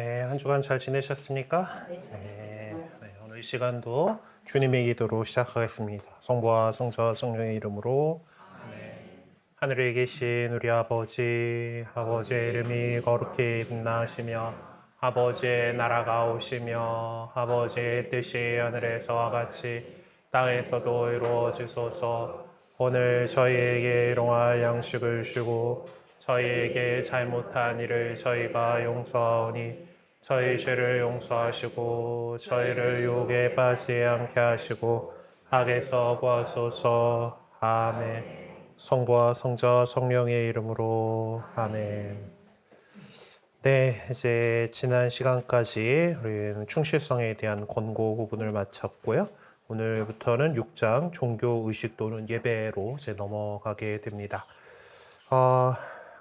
네, 한 주간 잘 지내셨습니까? 오늘 이 시간도 주님의 기도로 시작하겠습니다. 성부와 성자와 성령의 이름으로. 하늘에 계신 우리 아버지의 이름이 거룩히 빛나시며 아버지의 나라가 오시며 아버지의 뜻이 하늘에서와 같이 땅에서도 이루어지소서. 오늘 저희에게 일용할 양식을 주고 저희에게 잘못한 일을 저희가 용서하오니 저희 죄를 용서하시고 저희를 유혹에 빠지지 않게 하시고 악에서 구하소서. 아멘. 성부와 성자와 성령의 이름으로. 아멘. 네, 이제 지난 시간까지 우리는 충실성에 대한 권고 부분을 마쳤고요. 오늘부터는 6장 종교 의식 또는 예배로 이제 넘어가게 됩니다.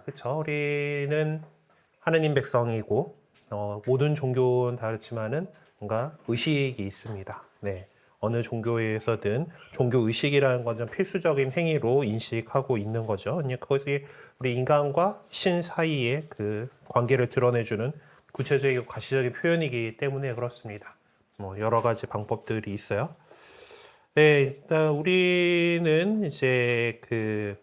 그렇죠. 우리는 하느님 백성이고 모든 종교는 다르지만은 뭔가 의식이 있습니다. 네. 어느 종교에서든 종교 의식이라는 건 좀 필수적인 행위로 인식하고 있는 거죠. 그것이 우리 인간과 신 사이의 그 관계를 드러내주는 구체적이고 가시적인 표현이기 때문에 그렇습니다. 여러 가지 방법들이 있어요. 네, 일단 우리는 이제 그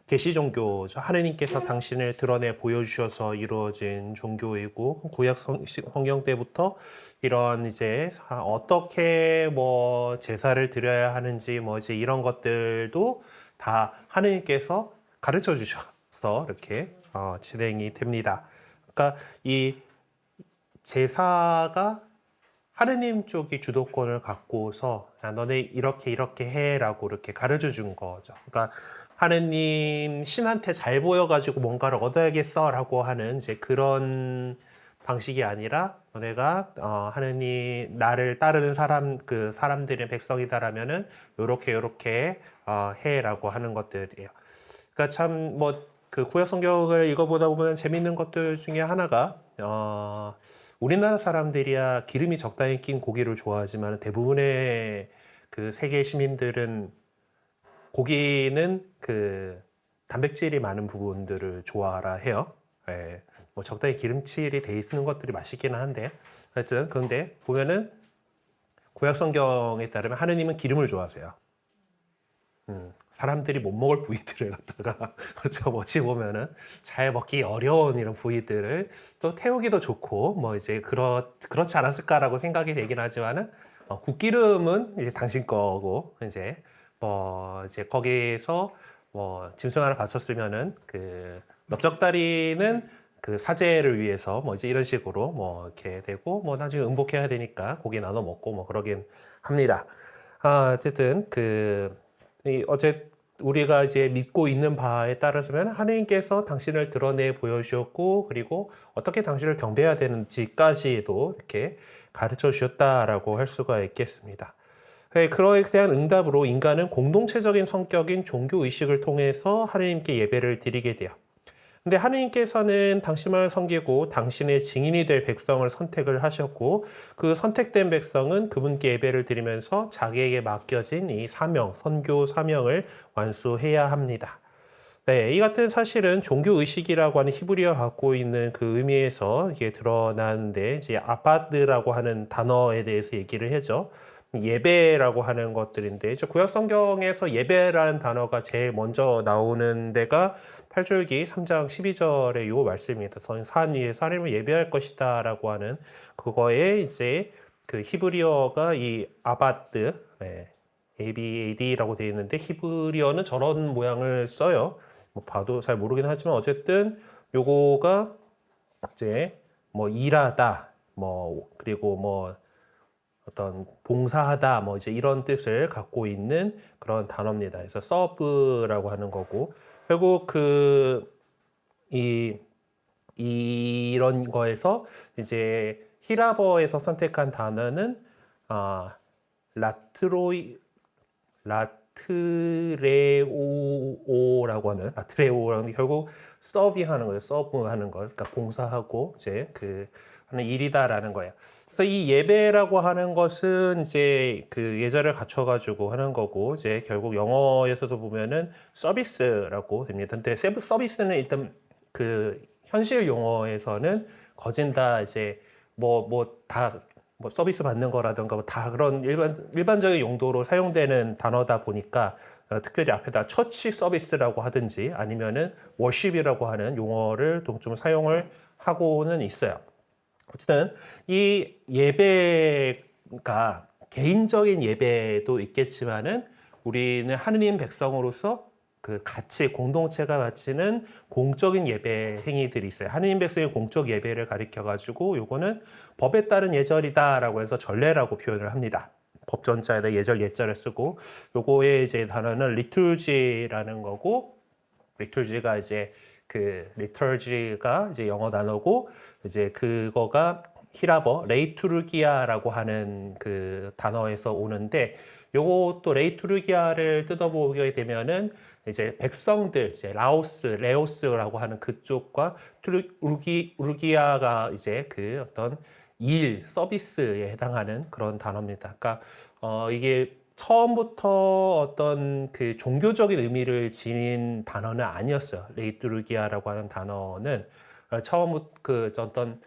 계시 종교죠. 하느님께서 당신을 드러내 보여주셔서 이루어진 종교이고 구약 성경 때부터 이런 이제 어떻게 뭐 제사를 드려야 하는지 뭐지 이런 것들도 다 하느님께서 가르쳐 주셔서 이렇게 진행이 됩니다. 그러니까 이 제사가 하느님 쪽이 주도권을 갖고서 너네 이렇게 해라고 이렇게 가르쳐 준 거죠. 그러니까 하느님 신한테 잘 보여가지고 뭔가를 얻어야겠어라고 하는 이제 그런 방식이 아니라 너네가 하느님 나를 따르는 사람들의 백성이다라면은 요렇게 해라고 하는 것들이에요. 그러니까 참 뭐 그 구약 성경을 읽어보다 보면 재밌는 것들 중에 하나가 우리나라 사람들이야 기름이 적당히 낀 고기를 좋아하지만 대부분의 그 세계 시민들은 고기는 그 단백질이 많은 부분들을 좋아하라 해요. 예, 뭐 적당히 기름칠이 돼 있는 것들이 맛있기는 한데 하여튼 그런데 보면은 구약 성경에 따르면 하느님은 기름을 좋아하세요. 사람들이 못 먹을 부위들을 갖다가 저 어찌 보면은 잘 먹기 어려운 이런 부위들을 또 태우기도 좋고 뭐 이제 그렇지 않았을까라고 생각이 되긴 하지만은 국기름은 이제 당신 거고 이제 뭐 이제 거기에서 뭐 짐승 하나 바쳤으면은 그 넓적다리는 그 사제를 위해서 뭐 이제 이런 식으로 뭐 이렇게 되고 뭐 나중에 음복해야 되니까 고기 나눠 먹고 뭐 그러긴 합니다. 어쨌든 우리가 이제 믿고 있는 바에 따라서면 하느님께서 당신을 드러내 보여주셨고 그리고 어떻게 당신을 경배해야 되는지까지도 이렇게 가르쳐 주셨다라고 할 수가 있겠습니다. 그러에 대한 응답으로 인간은 공동체적인 성격인 종교 의식을 통해서 하느님께 예배를 드리게 돼요. 근데 하느님께서는 당신만을 섬기고 당신의 증인이 될 백성을 선택을 하셨고 그 선택된 백성은 그분께 예배를 드리면서 자기에게 맡겨진 이 사명, 선교 사명을 완수해야 합니다. 네, 이 같은 사실은 종교 의식이라고 하는 히브리어가 갖고 있는 그 의미에서 이게 드러나는데 이제 아바드라고 하는 단어에 대해서 얘기를 해죠. 예배라고 하는 것들인데 구약 성경에서 예배라는 단어가 제일 먼저 나오는 데가 8절기 3장 12절의 요 말씀입니다. 산 위에서 하나님을 예배할 것이다라고 하는 그거에 이제 그 히브리어가 이 아바드, ABAD라고 되어 있는데 히브리어는 저런 모양을 써요. 뭐 봐도 잘 모르긴 하지만 어쨌든 요거가 이제 뭐 일하다, 뭐 그리고 뭐 어떤 봉사하다 뭐 이제 이런 뜻을 갖고 있는 그런 단어입니다. 그래서 서브라고 하는 거고 결국 이런 거에서 이제 히라버에서 선택한 단어는 라트로이 라트레오라고 하는 결국 서비하는 거예요. 서브하는 거. 그러니까 봉사하고 이제 하는 일이다라는 거예요. 그래서 이 예배라고 하는 것은 이제 그 예절을 갖춰가지고 하는 거고 이제 결국 영어에서도 보면은 서비스라고 됩니다. 근데 서비스는 일단 그 현실 용어에서는 거진다 이제 다 서비스 받는 거라든가 다 그런 일반적인 용도로 사용되는 단어다 보니까 특별히 앞에다 처치 서비스라고 하든지 아니면은 워십이라고 하는 용어를 좀 사용을 하고는 있어요. 어쨌든 이 예배가 개인적인 예배도 있겠지만은 우리는 하느님 백성으로서 그 같이 공동체가 바치는 공적인 예배 행위들이 있어요. 하느님 백성의 공적 예배를 가리켜 가지고 요거는 법에 따른 예절이다라고 해서 전례라고 표현을 합니다. 법전자에다 예절 예자를 쓰고 요거의 이제 단어는 리툴지라는 거고 리툴지가 이제 리터지가 이제 영어 단어고 이제 그거가 히라버 레이투르기아라고 하는 그 단어에서 오는데 요것도 레이투르기아를 뜯어보게 되면은 이제 백성들 이제 레오스라고 하는 그쪽과 우르기아가 이제 그 어떤 일 서비스에 해당하는 그런 단어입니다. 그러니까 이게 처음부터 어떤 그 종교적인 의미를 지닌 단어는 아니었어요. 레이투르기아라고 하는 단어는 처음부터 그 어떤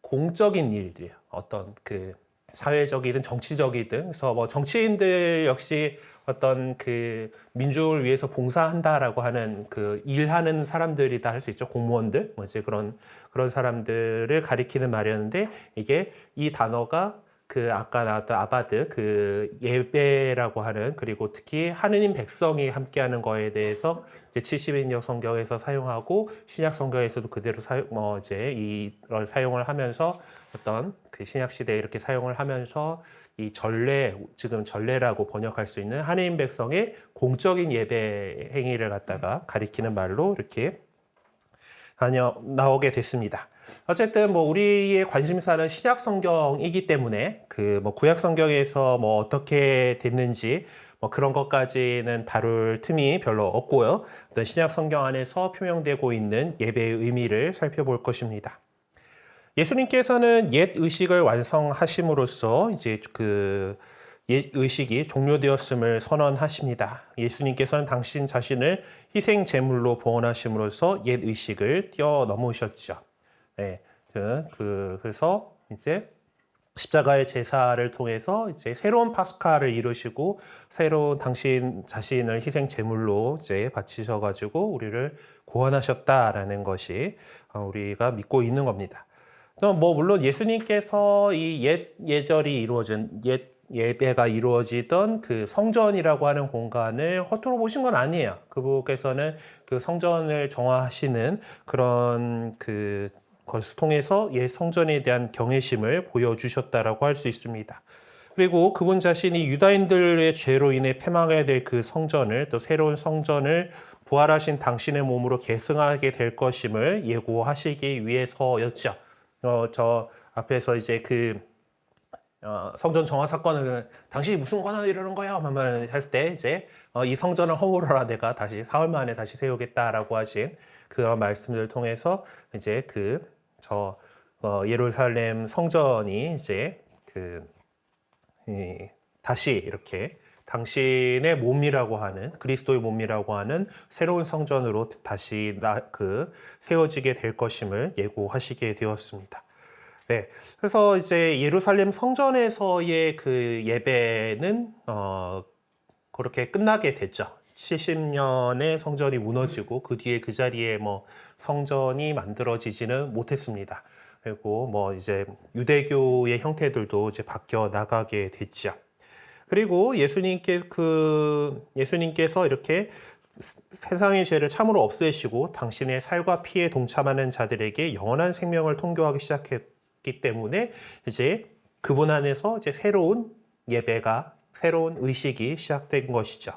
공적인 일들이에요. 어떤 그 사회적이든 정치적이든 그래서 뭐 정치인들 역시 어떤 그 민주를 위해서 봉사한다라고 하는 그 일하는 사람들이다 할 수 있죠. 공무원들 뭐 이제 그런 사람들을 가리키는 말이었는데 이게 이 단어가 그 아까 나왔던 아바드 그 예배라고 하는 그리고 특히 하느님 백성이 함께하는 거에 대해서 이제 70인역 성경에서 사용하고 신약 성경에서도 그대로 이제 이걸 사용을 하면서 어떤 그 신약 시대에 이렇게 사용을 하면서 이 지금 전례라고 번역할 수 있는 하느님 백성의 공적인 예배 행위를 갖다가 가리키는 말로 이렇게 나오게 됐습니다. 어쨌든 뭐 우리의 관심사는 신약 성경이기 때문에 그 뭐 구약 성경에서 뭐 어떻게 됐는지 뭐 그런 것까지는 다룰 틈이 별로 없고요. 어떤 신약 성경 안에서 표명되고 있는 예배의 의미를 살펴볼 것입니다. 예수님께서는 옛 의식을 완성하심으로써 이제 그 옛 의식이 종료되었음을 선언하십니다. 예수님께서는 당신 자신을 희생 제물로 봉헌하심으로써 옛 의식을 뛰어넘으셨죠. 네, 그래서 이제 십자가의 제사를 통해서 이제 새로운 파스카를 이루시고 새로운 당신 자신을 희생 제물로 이제 바치셔가지고 우리를 구원하셨다라는 것이 우리가 믿고 있는 겁니다. 뭐 물론 예수님께서 이 예절이 이루어진 예배가 이루어지던 그 성전이라고 하는 공간을 허투루 보신 건 아니에요. 그분께서는 그 성전을 정화하시는 그런 것을 통해서 옛 성전에 대한 경외심을 보여주셨다라고 할 수 있습니다. 그리고 그분 자신이 유다인들의 죄로 인해 패망해야 될 그 성전을 또 새로운 성전을 부활하신 당신의 몸으로 계승하게 될 것임을 예고하시기 위해서였죠. 저 앞에서 이제 성전 정화 사건을 당신이 무슨 권한을 이루는 거야? 할 때 이제 이 성전을 허물어라 내가 다시 사흘 만에 다시 세우겠다라고 하신 그런 말씀을 통해서 이제 예루살렘 성전이 이제 다시 이렇게 당신의 몸이라고 하는 그리스도의 몸이라고 하는 새로운 성전으로 다시 세워지게 될 것임을 예고하시게 되었습니다. 네, 그래서 이제 예루살렘 성전에서의 그 예배는 그렇게 끝나게 됐죠. 70년에 성전이 무너지고 그 뒤에 그 자리에 뭐 성전이 만들어지지는 못했습니다. 그리고 뭐 이제 유대교의 형태들도 이제 바뀌어 나가게 됐죠. 그리고 예수님께서 이렇게 세상의 죄를 참으로 없애시고 당신의 살과 피에 동참하는 자들에게 영원한 생명을 통교하기 시작했기 때문에 이제 그분 안에서 이제 새로운 예배가 새로운 의식이 시작된 것이죠.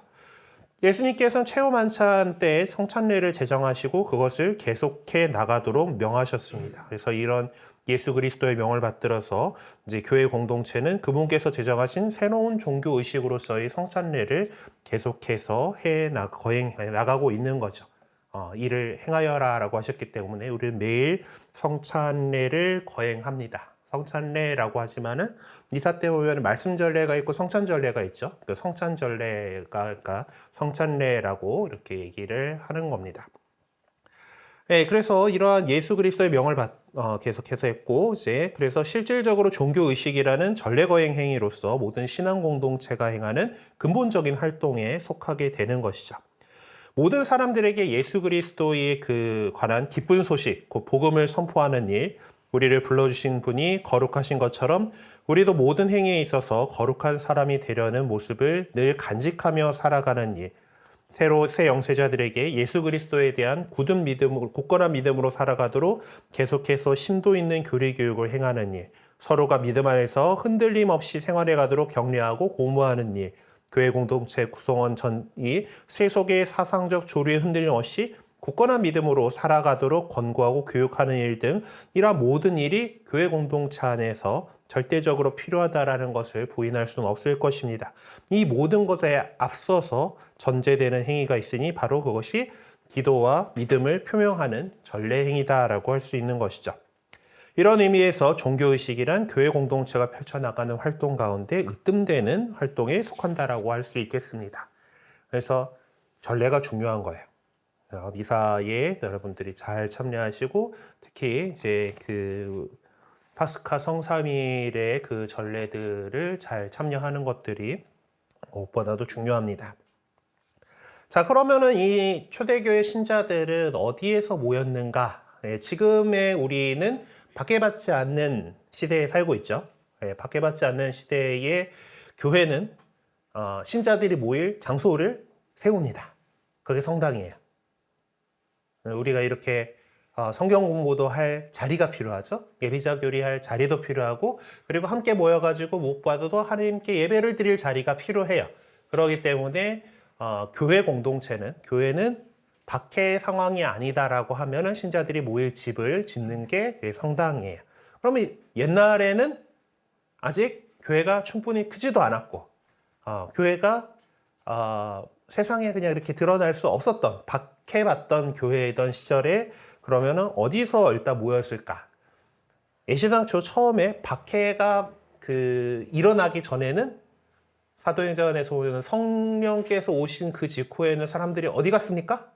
예수님께서는 최후 만찬 때 성찬례를 제정하시고 그것을 계속해 나가도록 명하셨습니다. 그래서 이런 예수 그리스도의 명을 받들어서 이제 교회 공동체는 그분께서 제정하신 새로운 종교 의식으로서의 성찬례를 계속해서 거행해 나가고 있는 거죠. 이를 행하여라라고 하셨기 때문에 우리는 매일 성찬례를 거행합니다. 성찬례라고 하지만은 미사 때 보면 말씀 전례가 있고 성찬 전례가 있죠. 그 성찬 전례가 성찬례라고 이렇게 얘기를 하는 겁니다. 네, 그래서 이러한 예수 그리스도의 명을 계속해서 했고, 이제 그래서 실질적으로 종교 의식이라는 전례 거행 행위로서 모든 신앙 공동체가 행하는 근본적인 활동에 속하게 되는 것이죠. 모든 사람들에게 예수 그리스도의 관한 기쁜 소식, 그 복음을 선포하는 일, 우리를 불러주신 분이 거룩하신 것처럼 우리도 모든 행위에 있어서 거룩한 사람이 되려는 모습을 늘 간직하며 살아가는 일, 새 영세자들에게 예수 그리스도에 대한 굳건한 믿음으로 살아가도록 계속해서 심도 있는 교리 교육을 행하는 일, 서로가 믿음 안에서 흔들림 없이 생활해 가도록 격려하고 고무하는 일, 교회 공동체 구성원 전이 세속의 사상적 조류에 흔들림 없이 굳건한 믿음으로 살아가도록 권고하고 교육하는 일 등 이러한 모든 일이 교회 공동체 안에서 절대적으로 필요하다라는 것을 부인할 수는 없을 것입니다. 이 모든 것에 앞서서 전제되는 행위가 있으니 바로 그것이 기도와 믿음을 표명하는 전례 행위다라고 할 수 있는 것이죠. 이런 의미에서 종교의식이란 교회 공동체가 펼쳐나가는 활동 가운데 으뜸되는 활동에 속한다라고 할 수 있겠습니다. 그래서 전례가 중요한 거예요. 미사에 여러분들이 잘 참여하시고 특히 이제 파스카 성삼일의 그 전례들을 잘 참여하는 것들이 무엇보다도 중요합니다. 자, 그러면은 이 초대교회 신자들은 어디에서 모였는가? 지금의 우리는 박해받지 않는 시대에 살고 있죠. 박해받지 않는 시대에 교회는 신자들이 모일 장소를 세웁니다. 그게 성당이에요. 우리가 이렇게 성경 공부도 할 자리가 필요하죠. 예비자 교리할 자리도 필요하고 그리고 함께 모여가지고 무엇보다도 하나님께 예배를 드릴 자리가 필요해요. 그렇기 때문에 교회는 박해 상황이 아니다라고 하면은 신자들이 모일 집을 짓는 게 성당이에요. 그러면 옛날에는 아직 교회가 충분히 크지도 않았고 교회가 세상에 그냥 이렇게 드러날 수 없었던 박해받던 교회이던 시절에 그러면은 어디서 일단 모였을까? 예시당초 처음에 박해가 일어나기 전에는 사도행전에서 보면 성령께서 오신 그 직후에는 사람들이 어디 갔습니까?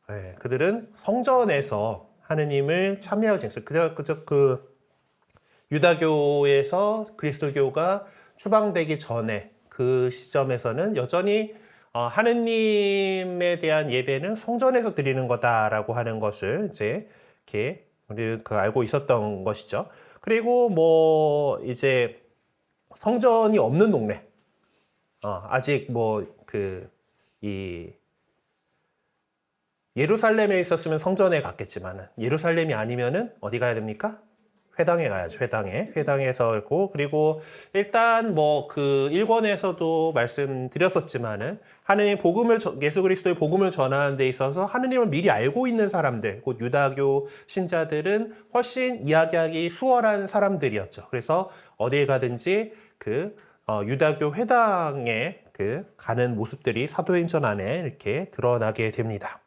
네, 그들은 성전에서 하느님을 참여하고 지냈어요. 그저 유다교에서 그리스도교가 추방되기 전에 그 시점에서는 여전히 하느님에 대한 예배는 성전에서 드리는 거다라고 하는 것을 이제 이렇게 우리 알고 있었던 것이죠. 그리고 뭐 이제 성전이 없는 동네, 아직 이 예루살렘에 있었으면 성전에 갔겠지만은 예루살렘이 아니면은 어디 가야 됩니까? 회당에 가야죠. 회당에서 있고 그리고 일단 일권에서도 말씀드렸었지만은 하느님 예수 그리스도의 복음을 전하는 데 있어서 하느님을 미리 알고 있는 사람들, 곧 유다교 신자들은 훨씬 이야기하기 수월한 사람들이었죠. 그래서 어디에 가든지 유다교 회당에 가는 모습들이 사도행전 안에 이렇게 드러나게 됩니다.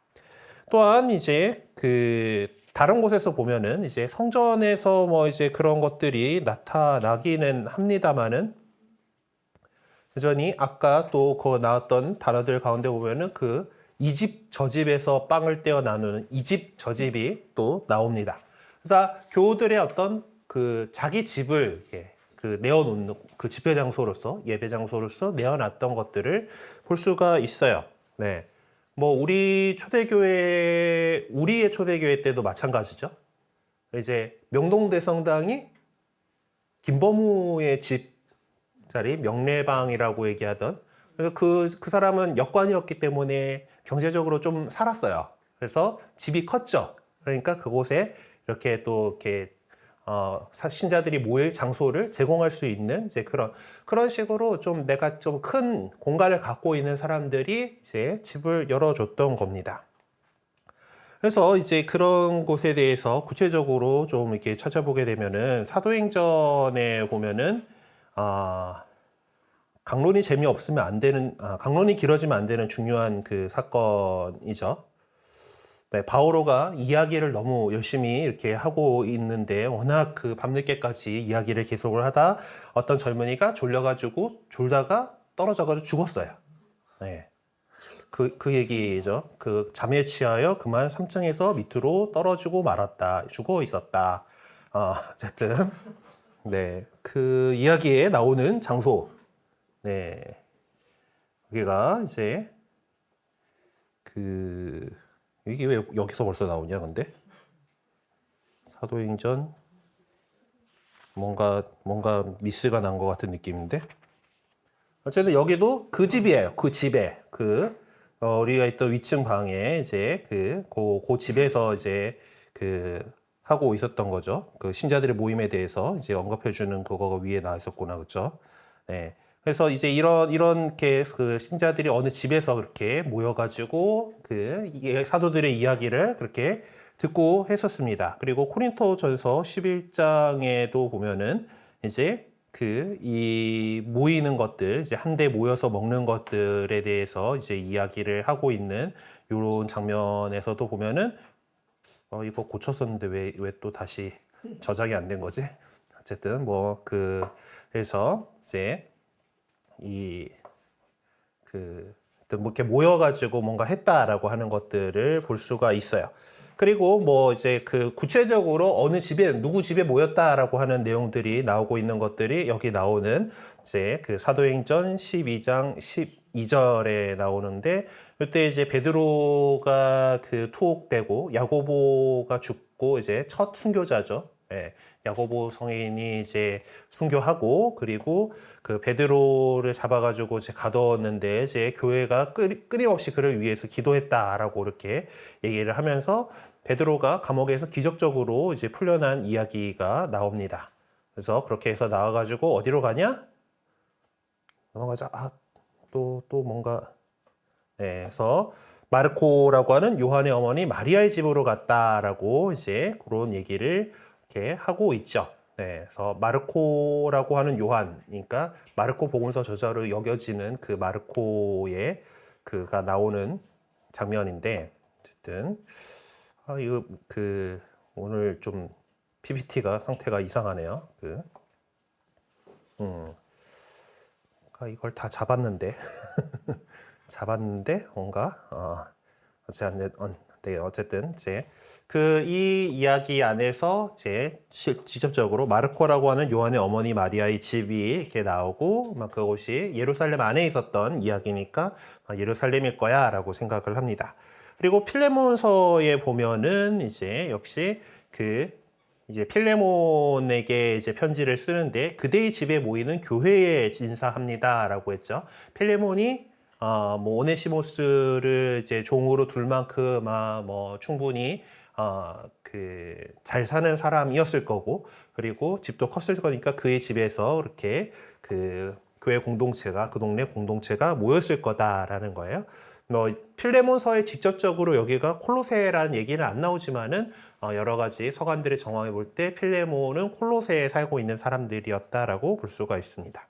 또한 이제 다른 곳에서 보면은 이제 성전에서 이제 그런 것들이 나타나기는 합니다만은 여전히 아까 또 나왔던 단어들 가운데 보면은 이 집 저 집에서 빵을 떼어 나누는 이 집 저 집이 또 나옵니다. 그래서 교우들의 어떤 자기 집을 내어놓는 집회 장소로서 예배 장소로서 내어놨던 것들을 볼 수가 있어요. 네. 우리의 초대교회 때도 마찬가지죠. 이제 명동대성당이 김범우의 집 자리, 명례방이라고 얘기하던, 그래서 그 사람은 역관이었기 때문에 경제적으로 좀 살았어요. 그래서 집이 컸죠. 그러니까 그곳에 이렇게 신자들이 모일 장소를 제공할 수 있는 이제 그런 식으로 좀 내가 좀 큰 공간을 갖고 있는 사람들이 이제 집을 열어줬던 겁니다. 그래서 이제 그런 곳에 대해서 구체적으로 좀 이렇게 찾아보게 되면은 사도행전에 보면은 강론이 강론이 길어지면 안 되는 중요한 사건이죠. 네, 바오로가 이야기를 너무 열심히 이렇게 하고 있는데 워낙 밤늦게까지 이야기를 계속을 하다 어떤 젊은이가 졸다가 떨어져가지고 죽었어요. 네. 그 얘기죠. 그 잠에 취하여 그만 3층에서 밑으로 떨어지고 말았다. 죽어 있었다. 어쨌든 네, 그 이야기에 나오는 장소. 네, 여기가 이제 그 이게 왜 여기서 벌써 나오냐, 근데 사도행전 뭔가 미스가 난 것 같은 느낌인데. 어쨌든 여기도 그 집이에요. 그 집에 우리가 있던 위층 방에 이제 그 집에서 이제 하고 있었던 거죠. 그 신자들의 모임에 대해서 이제 언급해 주는 그거가 위에 나와 있었구나, 그렇죠? 네. 그래서 이제 이런 그 신자들이 어느 집에서 그렇게 모여가지고 사도들의 이야기를 그렇게 듣고 했었습니다. 그리고 코린토전서 11장에도 보면은 이제 이 모이는 것들, 이제 한데 모여서 먹는 것들에 대해서 이제 이야기를 하고 있는 이런 장면에서도 보면은 이거 고쳤었는데 왜 또 다시 저장이 안 된 거지? 어쨌든 그래서 이제 뭐 이렇게 모여가지고 뭔가 했다라고 하는 것들을 볼 수가 있어요. 그리고 뭐 이제 구체적으로 어느 집에 누구 집에 모였다라고 하는 내용들이 나오고 있는 것들이 여기 나오는 이제 사도행전 12장 12절에 나오는데, 이때 이제 베드로가 투옥되고 야고보가 죽고 이제 첫 순교자죠. 예, 야고보 성인이 이제 순교하고, 그리고 베드로를 잡아가지고 이제 가두었는데 이제 교회가 끊임없이 그를 위해서 기도했다라고 이렇게 얘기를 하면서 베드로가 감옥에서 기적적으로 이제 풀려난 이야기가 나옵니다. 그래서 그렇게 해서 나와가지고 어디로 가냐? 넘어가자. 또 뭔가. 네, 그래서 마르코라고 하는 요한의 어머니 마리아의 집으로 갔다라고 이제 그런 얘기를 이렇게 하고 있죠. 네, 그래서 마르코라고 하는 요한, 그러니까 마르코 복음서 저자로 여겨지는 그 마르코의 그가 나오는 장면인데, 어쨌든 이거 오늘 좀 PPT가 상태가 이상하네요. 이걸 다 잡았는데 뭔가 어쨌든 이제 이 이야기 안에서 이제 직접적으로 마르코라고 하는 요한의 어머니 마리아의 집이 이렇게 나오고, 그것이 예루살렘 안에 있었던 이야기니까 예루살렘일 거야라고 생각을 합니다. 그리고 필레몬서에 보면은 이제 역시 이제 필레몬에게 이제 편지를 쓰는데 그대의 집에 모이는 교회에 인사합니다라고 했죠. 필레몬이 뭐 오네시모스를 이제 종으로 둘 만큼 뭐 충분히 잘 사는 사람이었을 거고, 그리고 집도 컸을 거니까 그의 집에서 이렇게 교회 공동체가, 그 동네 공동체가 모였을 거다라는 거예요. 뭐 필레몬서에 직접적으로 여기가 콜로세라는 얘기는 안 나오지만은 여러 가지 서간들의 정황을 볼 때 필레몬은 콜로세에 살고 있는 사람들이었다라고 볼 수가 있습니다.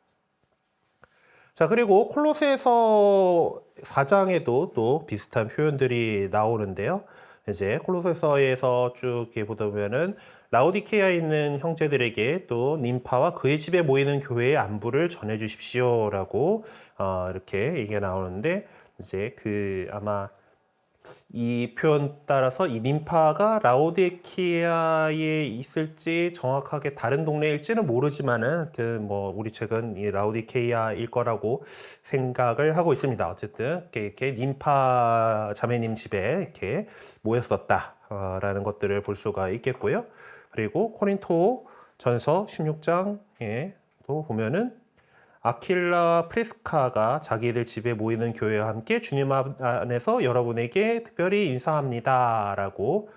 자, 그리고 콜로새서 4장에도 또 비슷한 표현들이 나오는데요. 이제 콜로새서에서 쭉 이렇게 보다 보면은 라오디케아에 있는 형제들에게 또 님파와 그의 집에 모이는 교회의 안부를 전해 주십시오라고 이렇게 얘기가 나오는데, 이제 아마 이 표현 따라서 이 님파가 라오디케아에 있을지 정확하게 다른 동네일지는 모르지만은 뭐 우리 책은 이 라오디케아일 거라고 생각을 하고 있습니다. 어쨌든 이렇게 님파 자매님 집에 이렇게 모였었다라는 것들을 볼 수가 있겠고요. 그리고 코린토 전서 16장에 또 보면은 아킬라 프리스카가 자기들 집에 모이는 교회와 함께 주님 안에서 여러분에게 특별히 인사합니다라고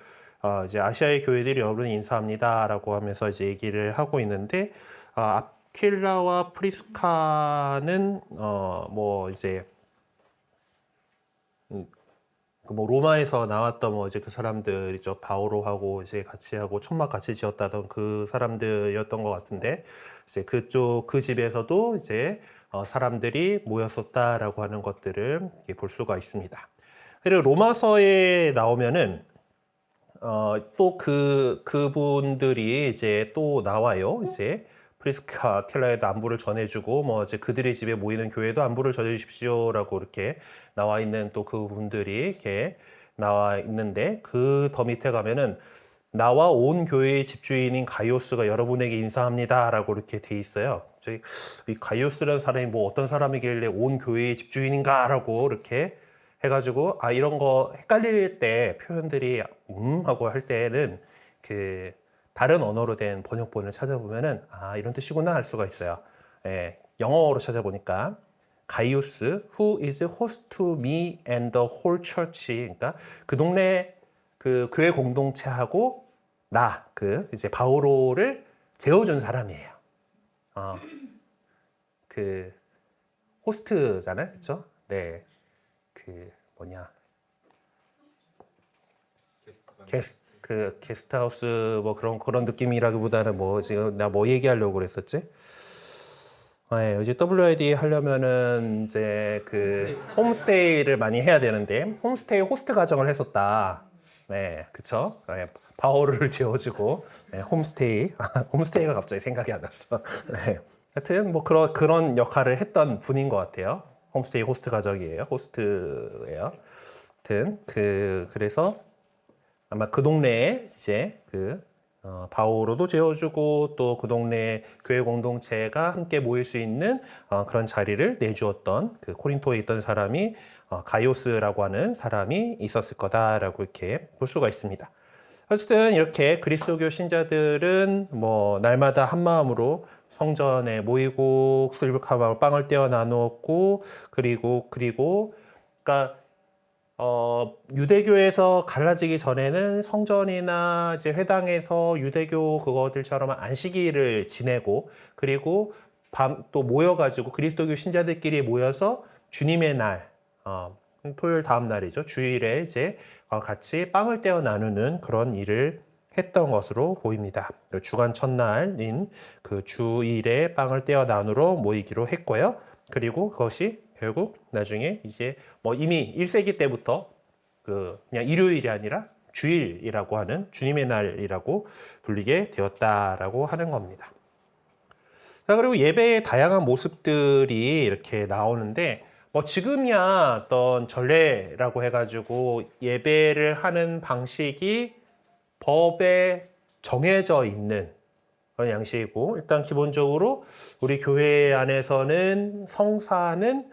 이제 아시아의 교회들이 여러분을 인사합니다라고 하면서 이제 얘기를 하고 있는데, 아킬라와 프리스카는 뭐 이제 뭐 로마에서 나왔던 뭐 이제 그 사람들이죠. 바오로하고 이제 같이 하고 천막 같이 지었다던 그 사람들이었던 것 같은데, 이제 그 집에서도 이제 사람들이 모였었다라고 하는 것들을 볼 수가 있습니다. 그리고 로마서에 나오면은 또 그분들이 이제 또 나와요. 이제 프리스카 켈라에도 안부를 전해주고 뭐 이제 그들의 집에 모이는 교회도 안부를 전해주십시오라고 이렇게 나와 있는 또 그분들이 이렇게 나와 있는데 그 더 밑에 가면은 나와 온 교회의 집주인인 가이오스가 여러분에게 인사합니다라고 이렇게 돼 있어요. 저희 이 가이오스라는 사람이 뭐 어떤 사람이길래 온 교회의 집주인인가라고 이렇게 해가지고 이런 거 헷갈릴 때 표현들이 하고 할 때는 그 다른 언어로 된 번역본을 찾아보면은 이런 뜻이구나 할 수가 있어요. 예, 영어로 찾아보니까 가이오스 who is host to me and the whole church 그러니까 그 동네 그 교회 공동체하고 그 이제 바오로를 재워준 사람이에요. 그 호스트잖아요, 그렇죠? 네, 그 뭐냐 게스트하우스 뭐 그런 느낌이라기보다는 뭐 지금 나 뭐 얘기하려고 그랬었지? 네, 이제 WID 하려면은 이제 그 홈스테이를 많이 해야 되는데 홈스테이 호스트 가정을 했었다. 네, 그쵸? 네, 바오를 재워주고 네, 홈스테이가 갑자기 생각이 안 났어. 네, 하여튼 뭐 그런 역할을 했던 분인 것 같아요. 홈스테이 호스트 가정이에요. 호스트예요. 하여튼 그래서 아마 그 동네에 이제 바오로도 재워주고 또 그 동네 교회 공동체가 함께 모일 수 있는 그런 자리를 내주었던 그 코린토에 있던 사람이 가이오스라고 하는 사람이 있었을 거다라고 이렇게 볼 수가 있습니다. 어쨌든 이렇게 그리스도교 신자들은 뭐 날마다 한 마음으로 성전에 모이고 술집하고 빵을 떼어 나누었고 그리고 그러니까 유대교에서 갈라지기 전에는 성전이나 이제 회당에서 유대교 그것들처럼 안식일을 지내고 그리고 또 모여가지고 그리스도교 신자들끼리 모여서 주님의 날, 토요일 다음 날이죠. 주일에 이제 같이 빵을 떼어 나누는 그런 일을 했던 것으로 보입니다. 주간 첫날인 그 주일에 빵을 떼어 나누러 모이기로 했고요. 그리고 그것이 결국 나중에 이제 뭐 이미 1세기 때부터 그냥 일요일이 아니라 주일이라고 하는 주님의 날이라고 불리게 되었다라고 하는 겁니다. 자, 그리고 예배의 다양한 모습들이 이렇게 나오는데 뭐 지금이야 어떤 전례라고 해가지고 예배를 하는 방식이 법에 정해져 있는 그런 양식이고 일단 기본적으로 우리 교회 안에서는 성사는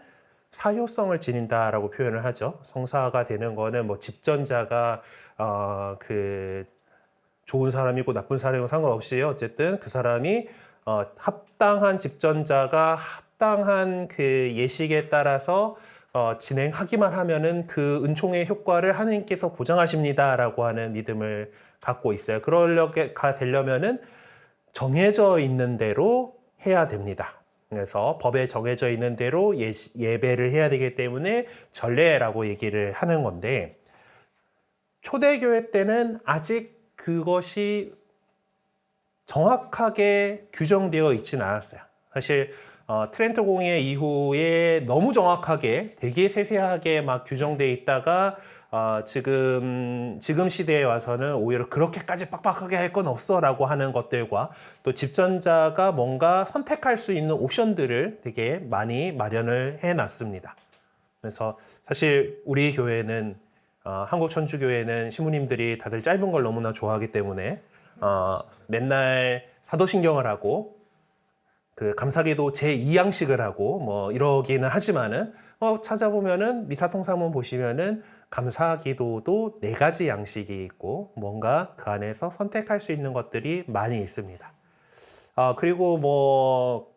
사효성을 지닌다라고 표현을 하죠. 성사가 되는 거는 뭐 집전자가 그 좋은 사람이고 나쁜 사람이고 상관없이 어쨌든 그 사람이 합당한 집전자가 합당한 그 예식에 따라서 진행하기만 하면은 그 은총의 효과를 하나님께서 보장하십니다라고 하는 믿음을 갖고 있어요. 그러려가 되려면은 정해져 있는 대로 해야 됩니다. 그래서 법에 정해져 있는 대로 예배를 해야 되기 때문에 전례라고 얘기를 하는 건데 초대교회 때는 아직 그것이 정확하게 규정되어 있지는 않았어요. 사실 트렌토 공의 이후에 너무 정확하게 되게 세세하게 막 규정되어 있다가 지금 시대에 와서는 오히려 그렇게까지 빡빡하게 할 건 없어라고 하는 것들과 또 집전자가 뭔가 선택할 수 있는 옵션들을 되게 많이 마련을 해놨습니다. 그래서 사실 우리 교회는 한국천주교회는 신부님들이 다들 짧은 걸 너무나 좋아하기 때문에 맨날 사도신경을 하고 그 감사기도 제2양식을 하고 뭐 이러기는 하지만은 찾아보면은 미사통상문 보시면은 감사기도도 4가지 양식이 있고 뭔가 그 안에서 선택할 수 있는 것들이 많이 있습니다. 그리고 뭐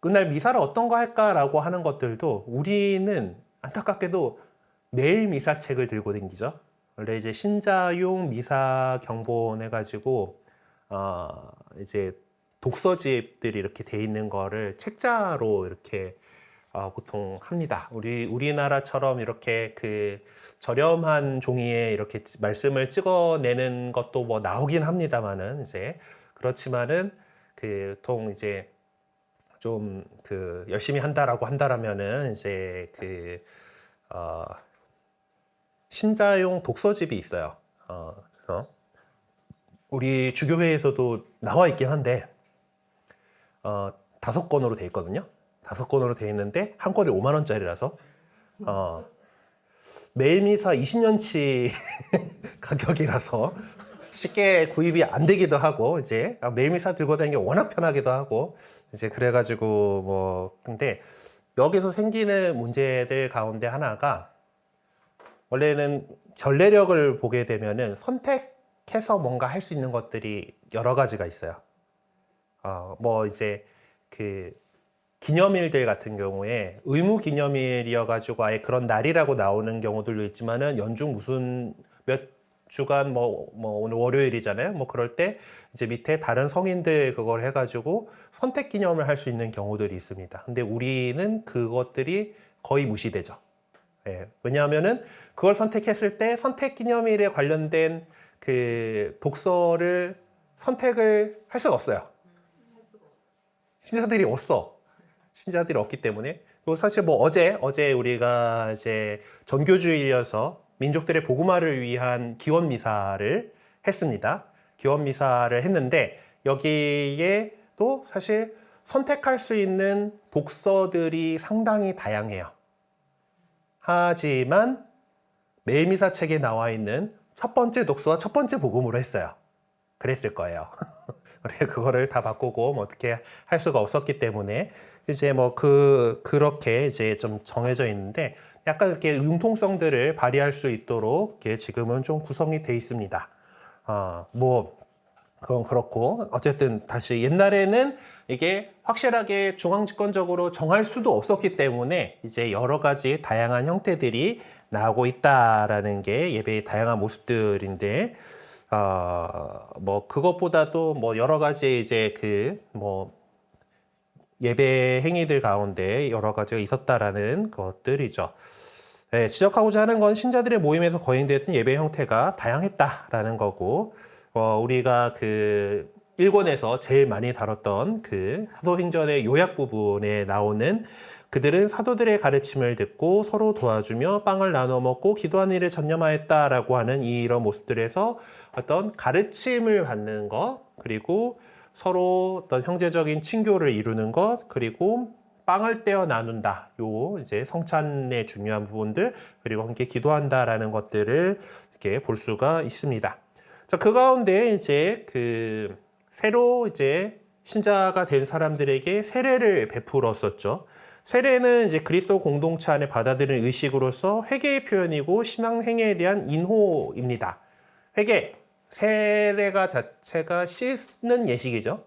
그날 미사를 어떤 거 할까라고 하는 것들도 우리는 안타깝게도 매일 미사책을 들고 다니죠. 원래 이제 신자용 미사 경본 해가지고 이제 독서집들이 이렇게 돼 있는 거를 책자로 이렇게 보통 합니다. 우리나라처럼 이렇게 그 저렴한 종이에 이렇게 말씀을 찍어내는 것도 뭐 나오긴 합니다만은 이제 그렇지만은 보통 이제 좀 열심히 한다라고 한다라면은 이제 신자용 독서집이 있어요. 그래서 우리 주교회에서도 나와 있긴 한데 다섯 권으로 돼 있거든요. 다섯 권으로 돼 있는데 한 권이 5만 원짜리라서 매일미사 20년치 가격이라서 쉽게 구입이 안 되기도 하고, 이제 매일미사 들고 다니는 게 워낙 편하기도 하고, 이제 그래가지고 뭐 근데 여기서 생기는 문제들 가운데 하나가, 원래는 전래력을 보게 되면은 선택해서 뭔가 할 수 있는 것들이 여러 가지가 있어요. 뭐 이제 그 기념일들 같은 경우에 의무 기념일이어가지고 아예 그런 날이라고 나오는 경우들도 있지만은 연중 무슨 몇 주간 뭐 오늘 월요일이잖아요. 뭐 그럴 때 이제 밑에 다른 성인들 그걸 해가지고 선택 기념을 할 수 있는 경우들이 있습니다. 근데 우리는 그것들이 거의 무시되죠. 예, 왜냐하면은 그걸 선택했을 때 선택 기념일에 관련된 그 독서를 선택을 할 수가 없어요. 신자들이 없어. 신자들이 없기 때문에. 그리고 사실 뭐 어제 우리가 이제 전교주일이어서 민족들의 복음화를 위한 기원 미사를 했습니다. 기원 미사를 했는데 여기에 또 사실 선택할 수 있는 독서들이 상당히 다양해요. 하지만 매일미사 책에 나와 있는 첫 번째 독서와 첫 번째 복음으로 했어요. 그랬을 거예요. 그거를 다 바꾸고 뭐 어떻게 할 수가 없었기 때문에 이제 뭐 그렇게 이제 좀 정해져 있는데, 약간 이렇게 융통성들을 발휘할 수 있도록 이게 지금은 좀 구성이 돼 있습니다. 뭐 그건 그렇고, 어쨌든 다시 옛날에는 이게 확실하게 중앙집권적으로 정할 수도 없었기 때문에 이제 여러 가지 다양한 형태들이 나오고 있다라는 게 예배의 다양한 모습들인데, 뭐 그것보다도 뭐 여러 가지 이제 뭐 예배 행위들 가운데 여러 가지가 있었다라는 것들이죠. 네, 지적하고자 하는 건 신자들의 모임에서 거행되던 예배 형태가 다양했다라는 거고, 우리가 그 1권에서 제일 많이 다뤘던 그 사도행전의 요약 부분에 나오는, 그들은 사도들의 가르침을 듣고 서로 도와주며 빵을 나눠 먹고 기도하는 일에 전념하였다라고 하는 이런 모습들에서 어떤 가르침을 받는 것, 그리고 서로 어떤 형제적인 친교를 이루는 것, 그리고 빵을 떼어 나눈다. 요 이제 성찬의 중요한 부분들, 그리고 함께 기도한다라는 것들을 이렇게 볼 수가 있습니다. 자, 그 가운데 이제 새로 이제 신자가 된 사람들에게 세례를 베풀었었죠. 세례는 이제 그리스도 공동체 안에 받아들이는 의식으로서 회개의 표현이고 신앙 행위에 대한 인호입니다. 회개, 세례가 자체가 씻는 예식이죠.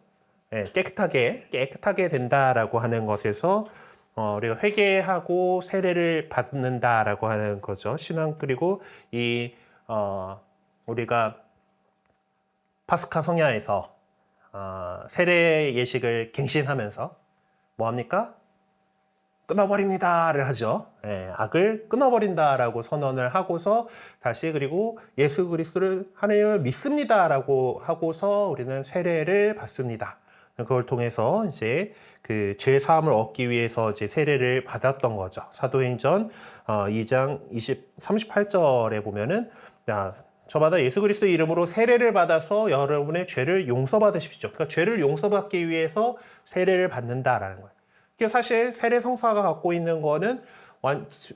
예, 깨끗하게 된다라고 하는 것에서 우리가 회개하고 세례를 받는다라고 하는 거죠. 신앙. 그리고 우리가 파스카 성야에서 세례 예식을 갱신하면서 뭐 합니까? 끊어버립니다를 하죠. 예, 악을 끊어버린다라고 선언을 하고서 다시, 그리고 예수 그리스도를 하나님을 믿습니다라고 하고서 우리는 세례를 받습니다. 그걸 통해서 이제 그 죄 사함을 얻기 위해서 이제 세례를 받았던 거죠. 사도행전 2장 38절에 보면은, 저마다 예수 그리스도 이름으로 세례를 받아서 여러분의 죄를 용서받으십시오. 그러니까 죄를 용서받기 위해서 세례를 받는다라는 거예요. 사실 세례 성사가 갖고 있는 거는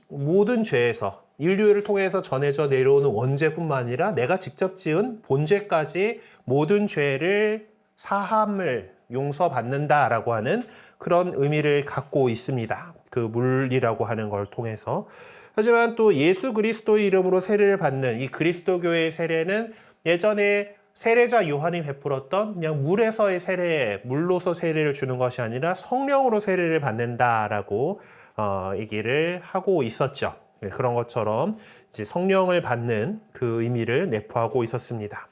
모든 죄에서 인류를 통해서 전해져 내려오는 원죄뿐만 아니라 내가 직접 지은 본죄까지 모든 죄를 사함을 용서받는다라고 하는 그런 의미를 갖고 있습니다. 그 물이라고 하는 걸 통해서. 하지만 또 예수 그리스도의 이름으로 세례를 받는 이 그리스도교의 세례는 예전에 세례자 요한이 베풀었던 그냥 물에서의 세례, 물로서 세례를 주는 것이 아니라 성령으로 세례를 받는다라고 얘기를 하고 있었죠. 그런 것처럼 이제 성령을 받는 그 의미를 내포하고 있었습니다.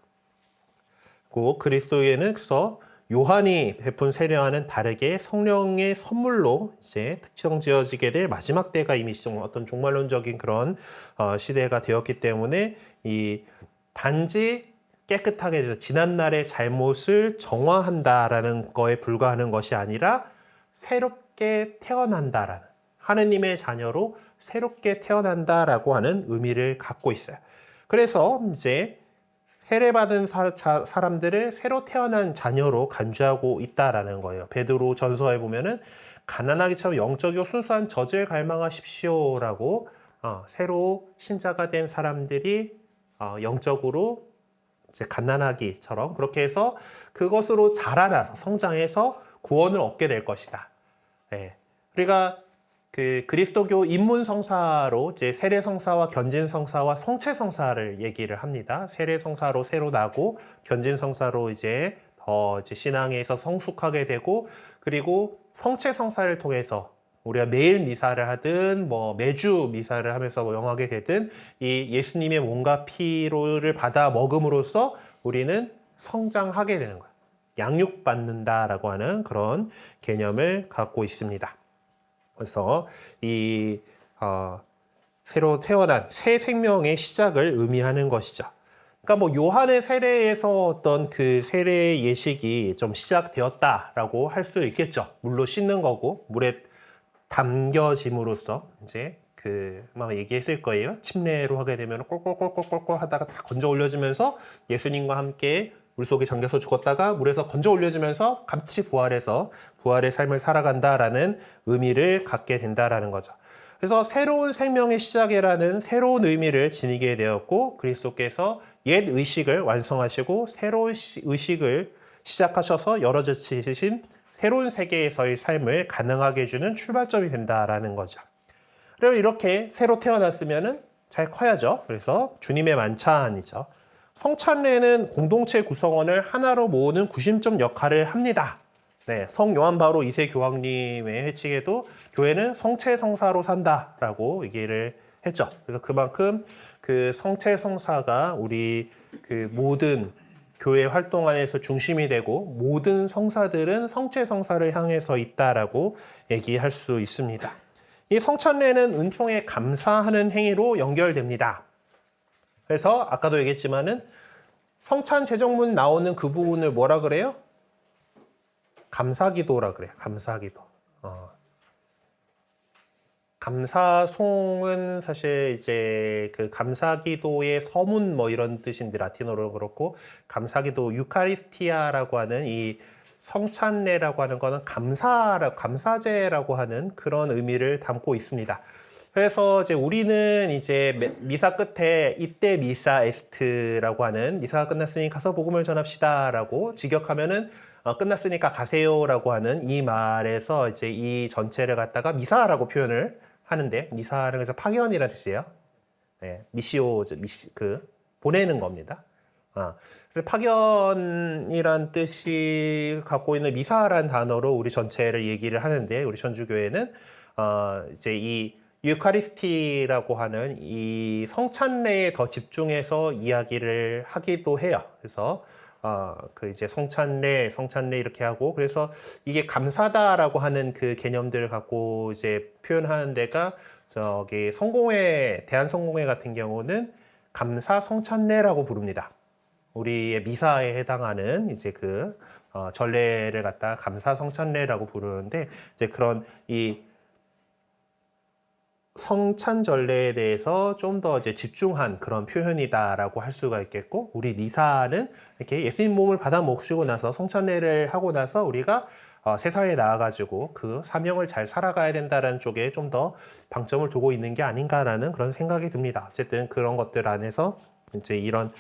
그리스도에는 그래서 요한이 베푼 세례와는 다르게 성령의 선물로 이제 특정 지어지게 될 마지막 때가 이미 어떤 종말론적인 그런 시대가 되었기 때문에 이 단지 깨끗하게 돼서 지난날의 잘못을 정화한다라는 거에 불과하는 것이 아니라 새롭게 태어난다라는, 하느님의 자녀로 새롭게 태어난다라고 하는 의미를 갖고 있어요. 그래서 이제 세례받은 사람들을 새로 태어난 자녀로 간주하고 있다라는 거예요. 베드로 전서에 보면은 가난하기처럼 영적이고 순수한 젖을 갈망하십시오라고 새로 신자가 된 사람들이 영적으로 이제 갓난아기처럼 그렇게 해서 그것으로 자라나서 성장해서 구원을 얻게 될 것이다. 네. 우리가 그 그리스도교 입문성사로 이제 세례성사와 견진성사와 성체성사를 얘기를 합니다. 세례성사로 새로 나고 견진성사로 이제 더 이제 신앙에서 성숙하게 되고 그리고 성체성사를 통해서 우리가 매일 미사를 하든 뭐 매주 미사를 하면서 영하게 되든 이 예수님의 몸과 피로를 받아 먹음으로써 우리는 성장하게 되는 거예요. 양육받는다라고 하는 그런 개념을 갖고 있습니다. 그래서 이 새로 태어난 새 생명의 시작을 의미하는 것이죠. 그러니까 뭐 요한의 세례에서 어떤 그 세례 예식이 좀 시작되었다라고 할 수 있겠죠. 물로 씻는 거고 물에 담겨짐으로써 이제 아마 얘기했을 거예요. 침례로 하게 되면 꼴꼴꼴꼴꼴 하다가 다 건져 올려지면서 예수님과 함께 물속에 잠겨서 죽었다가 물에서 건져 올려지면서 같이 부활해서 부활의 삶을 살아간다라는 의미를 갖게 된다라는 거죠. 그래서 새로운 생명의 시작이라는 새로운 의미를 지니게 되었고 그리스도께서 옛 의식을 완성하시고 새로운 의식을 시작하셔서 열어젖히신 새로운 세계에서의 삶을 가능하게 해주는 출발점이 된다라는 거죠. 그리고 이렇게 새로 태어났으면은 잘 커야죠. 그래서 주님의 만찬이죠. 성찬례는 공동체 구성원을 하나로 모으는 구심점 역할을 합니다. 네, 성 요한 바로 2세 교황님의 회칙에도 교회는 성체성사로 산다라고 얘기를 했죠. 그래서 그만큼 그 성체성사가 우리 그 모든 교회 활동 안에서 중심이 되고 모든 성사들은 성체성사를 향해서 있다라고 얘기할 수 있습니다. 이 성찬례는 은총에 감사하는 행위로 연결됩니다. 그래서 아까도 얘기했지만은 성찬 제정문 나오는 그 부분을 뭐라 그래요? 감사기도라 그래요. 감사기도. 감사송은 사실 이제 그 감사기도의 서문 뭐 이런 뜻인데 라틴어로 그렇고 감사기도 유카리스티아라고 하는 이 성찬례라고 하는 거는 감사제라고 하는 그런 의미를 담고 있습니다. 그래서 이제 우리는 이제 미사 끝에 이때 미사 에스트라고 하는 미사가 끝났으니 가서 복음을 전합시다라고 직역하면은 끝났으니까 가세요라고 하는 이 말에서 이제 이 전체를 갖다가 미사라고 표현을 하는데 미사는 그래서 파견이라는 뜻이에요. 네, 미시오 보내는 겁니다. 그래서 파견이란 뜻이 갖고 있는 미사라는 단어로 우리 전체를 얘기를 하는데 우리 천주교회는 이제 이 유카리스티라고 하는 이 성찬례에 더 집중해서 이야기를 하기도 해요. 그래서 그 이제 성찬례 이렇게 하고 그래서 이게 감사다라고 하는 그 개념들을 갖고 이제 표현하는 데가 저기 성공회 대한성공회 같은 경우는 감사 성찬례라고 부릅니다. 우리의 미사에 해당하는 이제 그 전례를 갖다 감사 성찬례라고 부르는데 이제 그런 이 성찬 전례에 대해서 좀 더 이제 집중한 그런 표현이다라고 할 수가 있겠고 우리 미사는 이렇게 예수님 몸을 받아 먹으시고 나서 성찬례를 하고 나서 우리가 세상에 나와가지고 그 사명을 잘 살아가야 된다는 쪽에 좀 더 방점을 두고 있는 게 아닌가라는 그런 생각이 듭니다. 어쨌든 그런 것들 안에서 이제 이런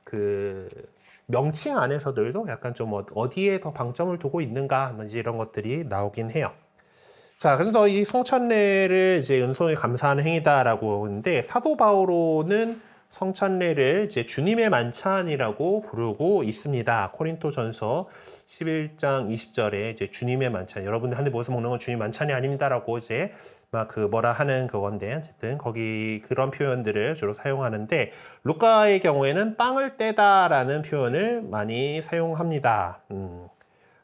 그 명칭 안에서들도 약간 좀 어디에 더 방점을 두고 있는가 이제 이런 것들이 나오긴 해요. 자, 그래서 이 성찬례를 이제 은총에 감사하는 행위다라고 하는데 사도 바오로는 성찬례를 이제 주님의 만찬이라고 부르고 있습니다. 코린토전서 11장 20절에 이제 주님의 만찬, 여러분들 한 대 모여서 먹는 건 주님 만찬이 아닙니다라고 이제 막 그 뭐라 하는 그건데 어쨌든 거기 그런 표현들을 주로 사용하는데 루카의 경우에는 빵을 떼다라는 표현을 많이 사용합니다.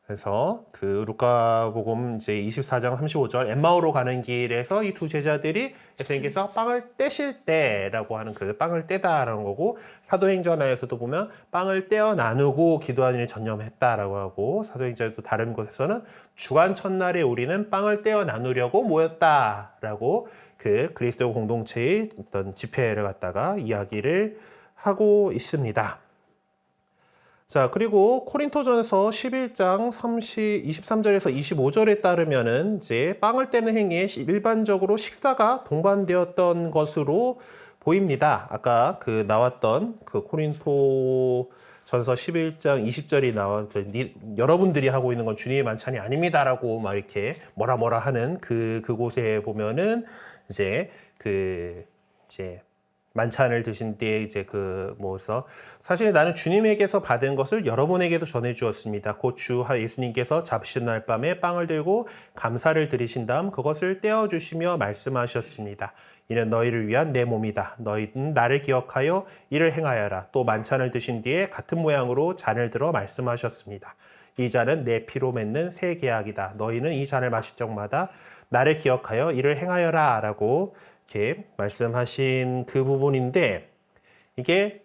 그래서 그 루카복음 이제 24장 35절 엠마오로 가는 길에서 이 두 제자들이 예수님께서 빵을 떼실 때라고 하는 그 빵을 떼다라는 거고 사도행전에서도 보면 빵을 떼어 나누고 기도하는 일에 전념했다라고 하고 사도행전에도 다른 곳에서는 주간 첫날에 우리는 빵을 떼어 나누려고 모였다라고 그 그리스도 공동체의 어떤 집회를 갖다가 이야기를 하고 있습니다. 자, 그리고 코린토전서 11장 23절에서 25절에 따르면은 이제 빵을 떼는 행위에 일반적으로 식사가 동반되었던 것으로 보입니다. 아까 그 나왔던 그 코린토전서 11장 20절이 나온 여러분들이 하고 있는 건 주님의 만찬이 아닙니다라고 막 이렇게 뭐라 하는 그곳에 보면은 이제 이제 만찬을 드신 때에 이제 사실 나는 주님에게서 받은 것을 여러분에게도 전해 주었습니다. 곧 주 예수님께서 잡으신 날 밤에 빵을 들고 감사를 드리신 다음 그것을 떼어 주시며 말씀하셨습니다. 이는 너희를 위한 내 몸이다. 너희는 나를 기억하여 이를 행하여라. 또 만찬을 드신 뒤에 같은 모양으로 잔을 들어 말씀하셨습니다. 이 잔은 내 피로 맺는 새 계약이다. 너희는 이 잔을 마실 적마다 나를 기억하여 이를 행하여라 라고 이렇게 말씀하신 그 부분인데, 이게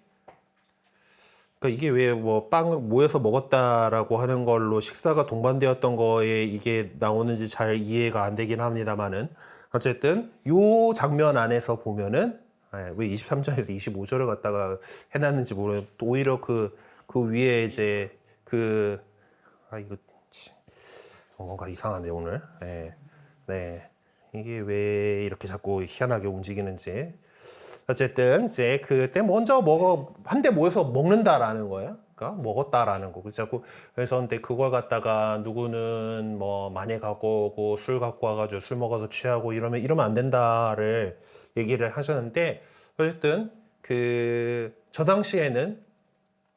왜 뭐 빵 모여서 먹었다라고 하는 걸로 식사가 동반되었던 거에 이게 나오는지 잘 이해가 안 되긴 합니다만은, 어쨌든 요 장면 안에서 보면은 왜 23절에서 25절을 갖다가 해놨는지 모르겠어요. 오히려 그 위에 이제 이거 뭔가 이상하네 오늘. 네. 이게 왜 이렇게 자꾸 희한하게 움직이는지. 어쨌든 이제 그때 먼저 한데 모여서 먹는다라는 거예요. 그러니까 먹었다라는 거. 그래서 근데 그걸 갖다가 누구는 뭐 만에 갖고 오고 술 갖고 와가지고 술 먹어서 취하고 이러면 안 된다를 얘기를 하셨는데, 어쨌든 저 당시에는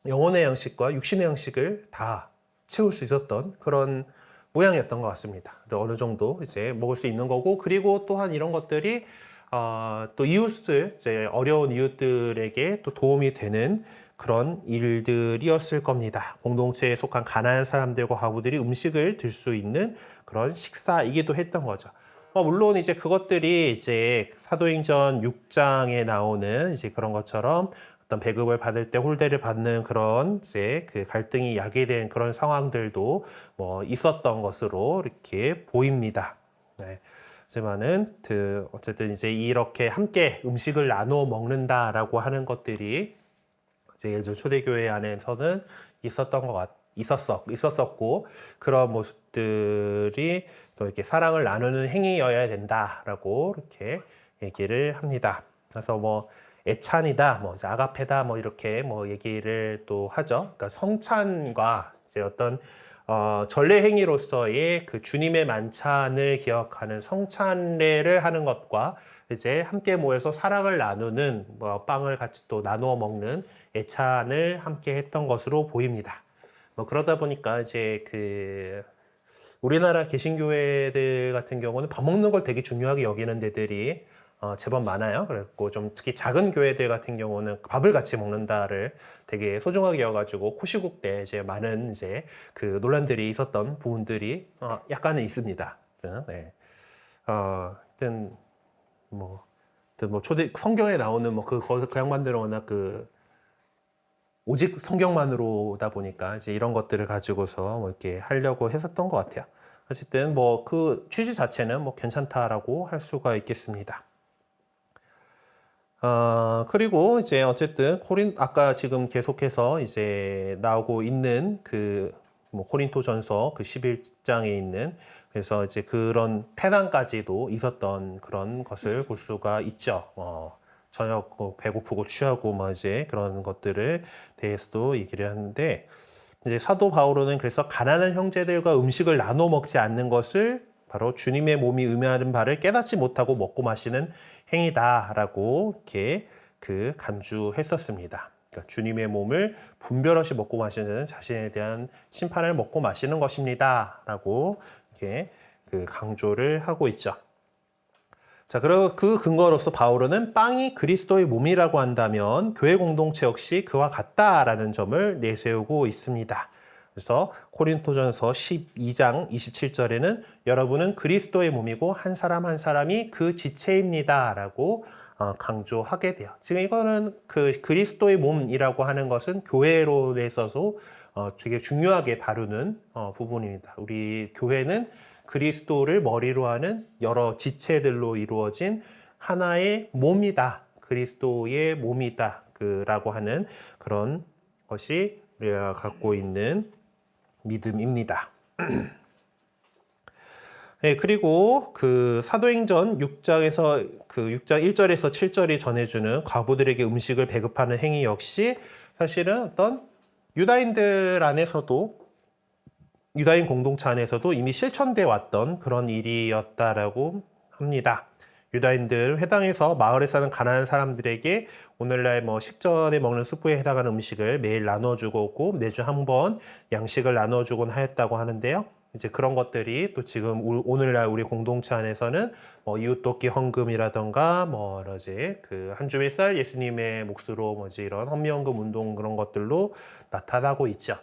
영혼의 양식과 육신의 양식을 다 채울 수 있었던 그런 모양이었던 것 같습니다. 어느 정도 이제 먹을 수 있는 거고, 그리고 또한 이런 것들이 또 이제 어려운 이웃들에게 또 도움이 되는 그런 일들이었을 겁니다. 공동체에 속한 가난한 사람들과 과부들이 음식을 들 수 있는 그런 식사이기도 했던 거죠. 물론 이제 그것들이 이제 사도행전 6장에 나오는 이제 그런 것처럼 어떤 배급을 받을 때 홀대를 받는 그런 이제 갈등이 야기된 그런 상황들도 있었던 것으로 이렇게 보입니다. 네. 하지만은 어쨌든 이제 이렇게 함께 음식을 나누어 먹는다라고 하는 것들이 이제 예전 초대교회 안에서는 있었었고, 그런 모습들이 또 이렇게 사랑을 나누는 행위여야 된다라고 이렇게 얘기를 합니다. 그래서 애찬이다, 아가페다, 이렇게 얘기를 또 하죠. 그러니까 성찬과 이제 어떤 전례 행위로서의 그 주님의 만찬을 기억하는 성찬례를 하는 것과 이제 함께 모여서 사랑을 나누는 빵을 같이 또 나누어 먹는 애찬을 함께 했던 것으로 보입니다. 그러다 보니까 이제 우리나라 개신교회들 같은 경우는 밥 먹는 걸 되게 중요하게 여기는 데들이 제법 많아요. 그래갖고 좀 특히 작은 교회들 같은 경우는 밥을 같이 먹는다를 되게 소중하게 여가지고 코시국 때 이제 많은 이제 논란들이 있었던 부분들이 약간은 있습니다. 네. 하여튼 초대 성경에 나오는 그 양반들은 워낙 오직 성경만으로다 보니까 이제 이런 것들을 가지고서 이렇게 하려고 했었던 것 같아요. 어쨌든 그 취지 자체는 괜찮다라고 할 수가 있겠습니다. 그리고 이제 어쨌든 아까 지금 계속해서 이제 나오고 있는 코린토전서 11장에 있는, 그래서 이제 그런 패단까지도 있었던 그런 것을 볼 수가 있죠. 저녁 배고프고 취하고 이제 그런 것들을 대해서도 얘기를 하는데, 이제 사도 바울은 그래서 가난한 형제들과 음식을 나눠 먹지 않는 것을 바로 주님의 몸이 의미하는 바를 깨닫지 못하고 먹고 마시는 행위다라고 이렇게 간주했었습니다. 그러니까 주님의 몸을 분별 없이 먹고 마시는 자신에 대한 심판을 먹고 마시는 것입니다라고 이렇게 강조를 하고 있죠. 자, 그리고 그 근거로서 바울은 빵이 그리스도의 몸이라고 한다면 교회 공동체 역시 그와 같다라는 점을 내세우고 있습니다. 그래서 코린토전서 12장 27절에는 여러분은 그리스도의 몸이고 한 사람 한 사람이 그 지체입니다라고 강조하게 돼요. 지금 이거는 그리스도의 몸이라고 하는 것은 교회론에 있어서 되게 중요하게 다루는 부분입니다. 우리 교회는 그리스도를 머리로 하는 여러 지체들로 이루어진 하나의 몸이다. 그리스도의 몸이다. 라고 하는 그런 것이 우리가 갖고 있는 믿음입니다. 네, 그리고 그 사도행전 6장에서 그 6장 1절에서 7절이 전해주는 과부들에게 음식을 배급하는 행위 역시 사실은 어떤 유다인들 안에서도 유다인 공동체 안에서도 이미 실천돼 왔던 그런 일이었다라고 합니다. 유다인들 회당에서 마을에 사는 가난한 사람들에게 오늘날 뭐 식전에 먹는 수프에 해당하는 음식을 매일 나눠주고 매주 한 번 양식을 나눠주곤 하였다고 하는데요. 이제 그런 것들이 또 지금 오늘날 우리 공동체 안에서는 뭐 이웃돕기 헌금이라던가 뭐지 그 한 주일 쌀 예수님의 몫으로 뭐지 이런 헌미헌금 운동 그런 것들로 나타나고 있죠.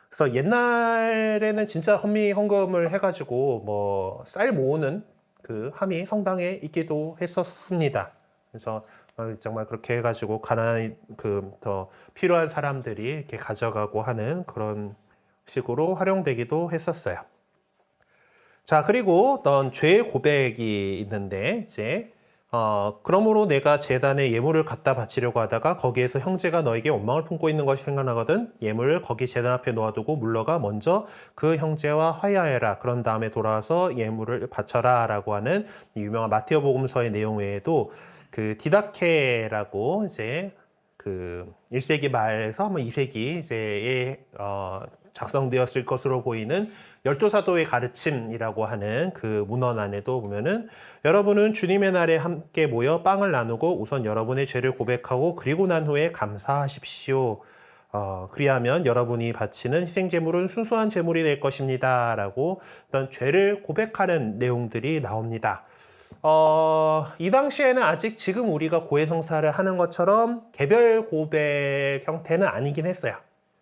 그래서 옛날에는 진짜 헌미헌금을 해가지고 뭐 쌀 모으는 그 함이 성당에 있기도 했었습니다. 그래서 정말 그렇게 해가지고 가난한 그 더 필요한 사람들이 이렇게 가져가고 하는 그런 식으로 활용되기도 했었어요. 자, 그리고 어떤 죄의 고백이 있는데 이제 그러므로 내가 제단에 예물을 갖다 바치려고 하다가 거기에서 형제가 너에게 원망을 품고 있는 것이 생각나거든 예물을 거기 제단 앞에 놓아두고 물러가 먼저 그 형제와 화해하여라. 그런 다음에 돌아와서 예물을 바쳐라 라고 하는 유명한 마테오 복음서의 내용 외에도 그 디다케라고 이제 그 1세기 말에서 아마 2세기 이제에 작성되었을 것으로 보이는 열두 사도의 가르침이라고 하는 그 문헌 안에도 보면은 여러분은 주님의 날에 함께 모여 빵을 나누고 우선 여러분의 죄를 고백하고 그리고 난 후에 감사하십시오. 그리하면 여러분이 바치는 희생제물은 순수한 제물이 될 것입니다. 라고 어떤 죄를 고백하는 내용들이 나옵니다. 이 당시에는 아직 지금 우리가 고해성사를 하는 것처럼 개별 고백 형태는 아니긴 했어요.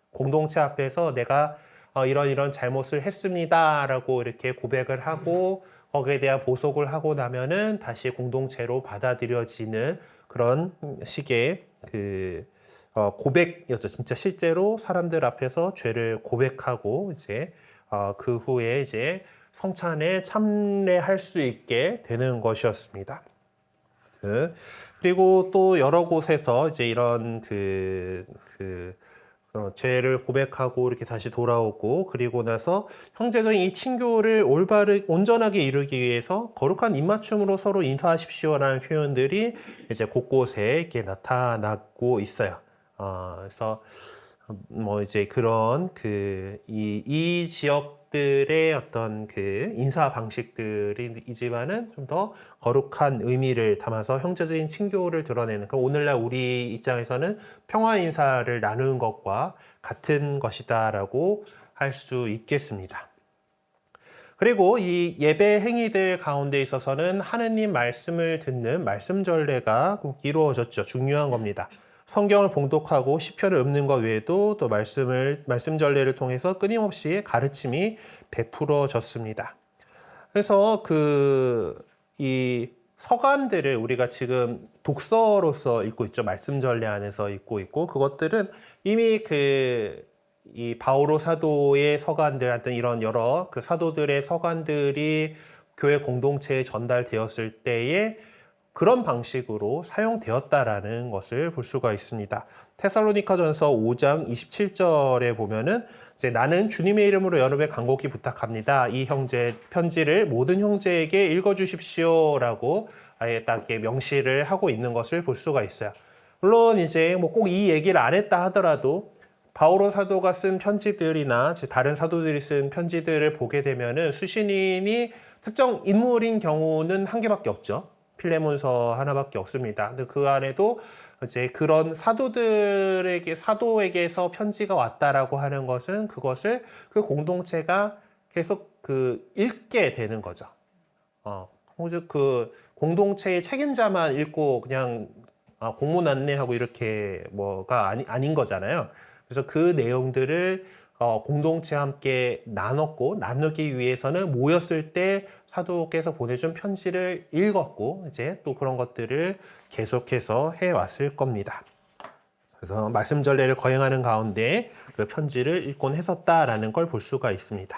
공동체 앞에서 내가 이런 잘못을 했습니다. 라고 이렇게 고백을 하고 거기에 대한 보속을 하고 나면은 다시 공동체로 받아들여지는 그런 식의 그 고백이었죠. 진짜 실제로 사람들 앞에서 죄를 고백하고 이제 그 후에 이제 성찬에 참례할 수 있게 되는 것이었습니다. 그리고 또 여러 곳에서 이제 이런 죄를 고백하고 이렇게 다시 돌아오고 그리고 나서 형제적인 이 친교를 온전하게 이루기 위해서 거룩한 입맞춤으로 서로 인사하십시오라는 표현들이 이제 곳곳에 이렇게 나타나고 있어요. 그래서 뭐 이제 그런 이 지역들의 어떤 그 인사 방식들이지만은 좀 더 거룩한 의미를 담아서 형제적인 친교를 드러내는 그럼 오늘날 우리 입장에서는 평화 인사를 나누는 것과 같은 것이다라고 할 수 있겠습니다. 그리고 이 예배 행위들 가운데 있어서는 하느님 말씀을 듣는 말씀 전례가 꼭 이루어졌죠. 중요한 겁니다. 성경을 봉독하고 시편을 읊는 것 외에도 또 말씀 전례를 통해서 끊임없이 가르침이 베풀어졌습니다. 그래서 이 서간들을 우리가 지금 독서로서 읽고 있죠. 말씀 전례 안에서 읽고 있고 그것들은 이미 이 바오로 사도의 서간들 하여튼 이런 여러 그 사도들의 서간들이 교회 공동체에 전달되었을 때에 그런 방식으로 사용되었다라는 것을 볼 수가 있습니다. 테살로니가전서 5장 27절에 보면은 이제 나는 주님의 이름으로 여러분의 간곡히 부탁합니다. 이 편지를 모든 형제에게 읽어주십시오라고 아예 딱 명시를 하고 있는 것을 볼 수가 있어요. 물론 이제 뭐 꼭 이 얘기를 안 했다 하더라도 바오로 사도가 쓴 편지들이나 다른 사도들이 쓴 편지들을 보게 되면은 수신인이 특정 인물인 경우는 한 개밖에 없죠. 필레몬서 하나밖에 없습니다. 근데 그 안에도 이제 그런 사도에게서 편지가 왔다라고 하는 것은 그것을 그 공동체가 계속 읽게 되는 거죠. 그 공동체의 책임자만 읽고 그냥 공문 안내하고 이렇게 뭐가 아닌 거잖아요. 그래서 그 내용들을 공동체와 함께 나누기 위해서는 모였을 때 사도께서 보내준 편지를 읽었고 이제 또 그런 것들을 계속해서 해왔을 겁니다. 그래서 말씀 전례를 거행하는 가운데 그 편지를 읽곤 했었다라는 걸 볼 수가 있습니다.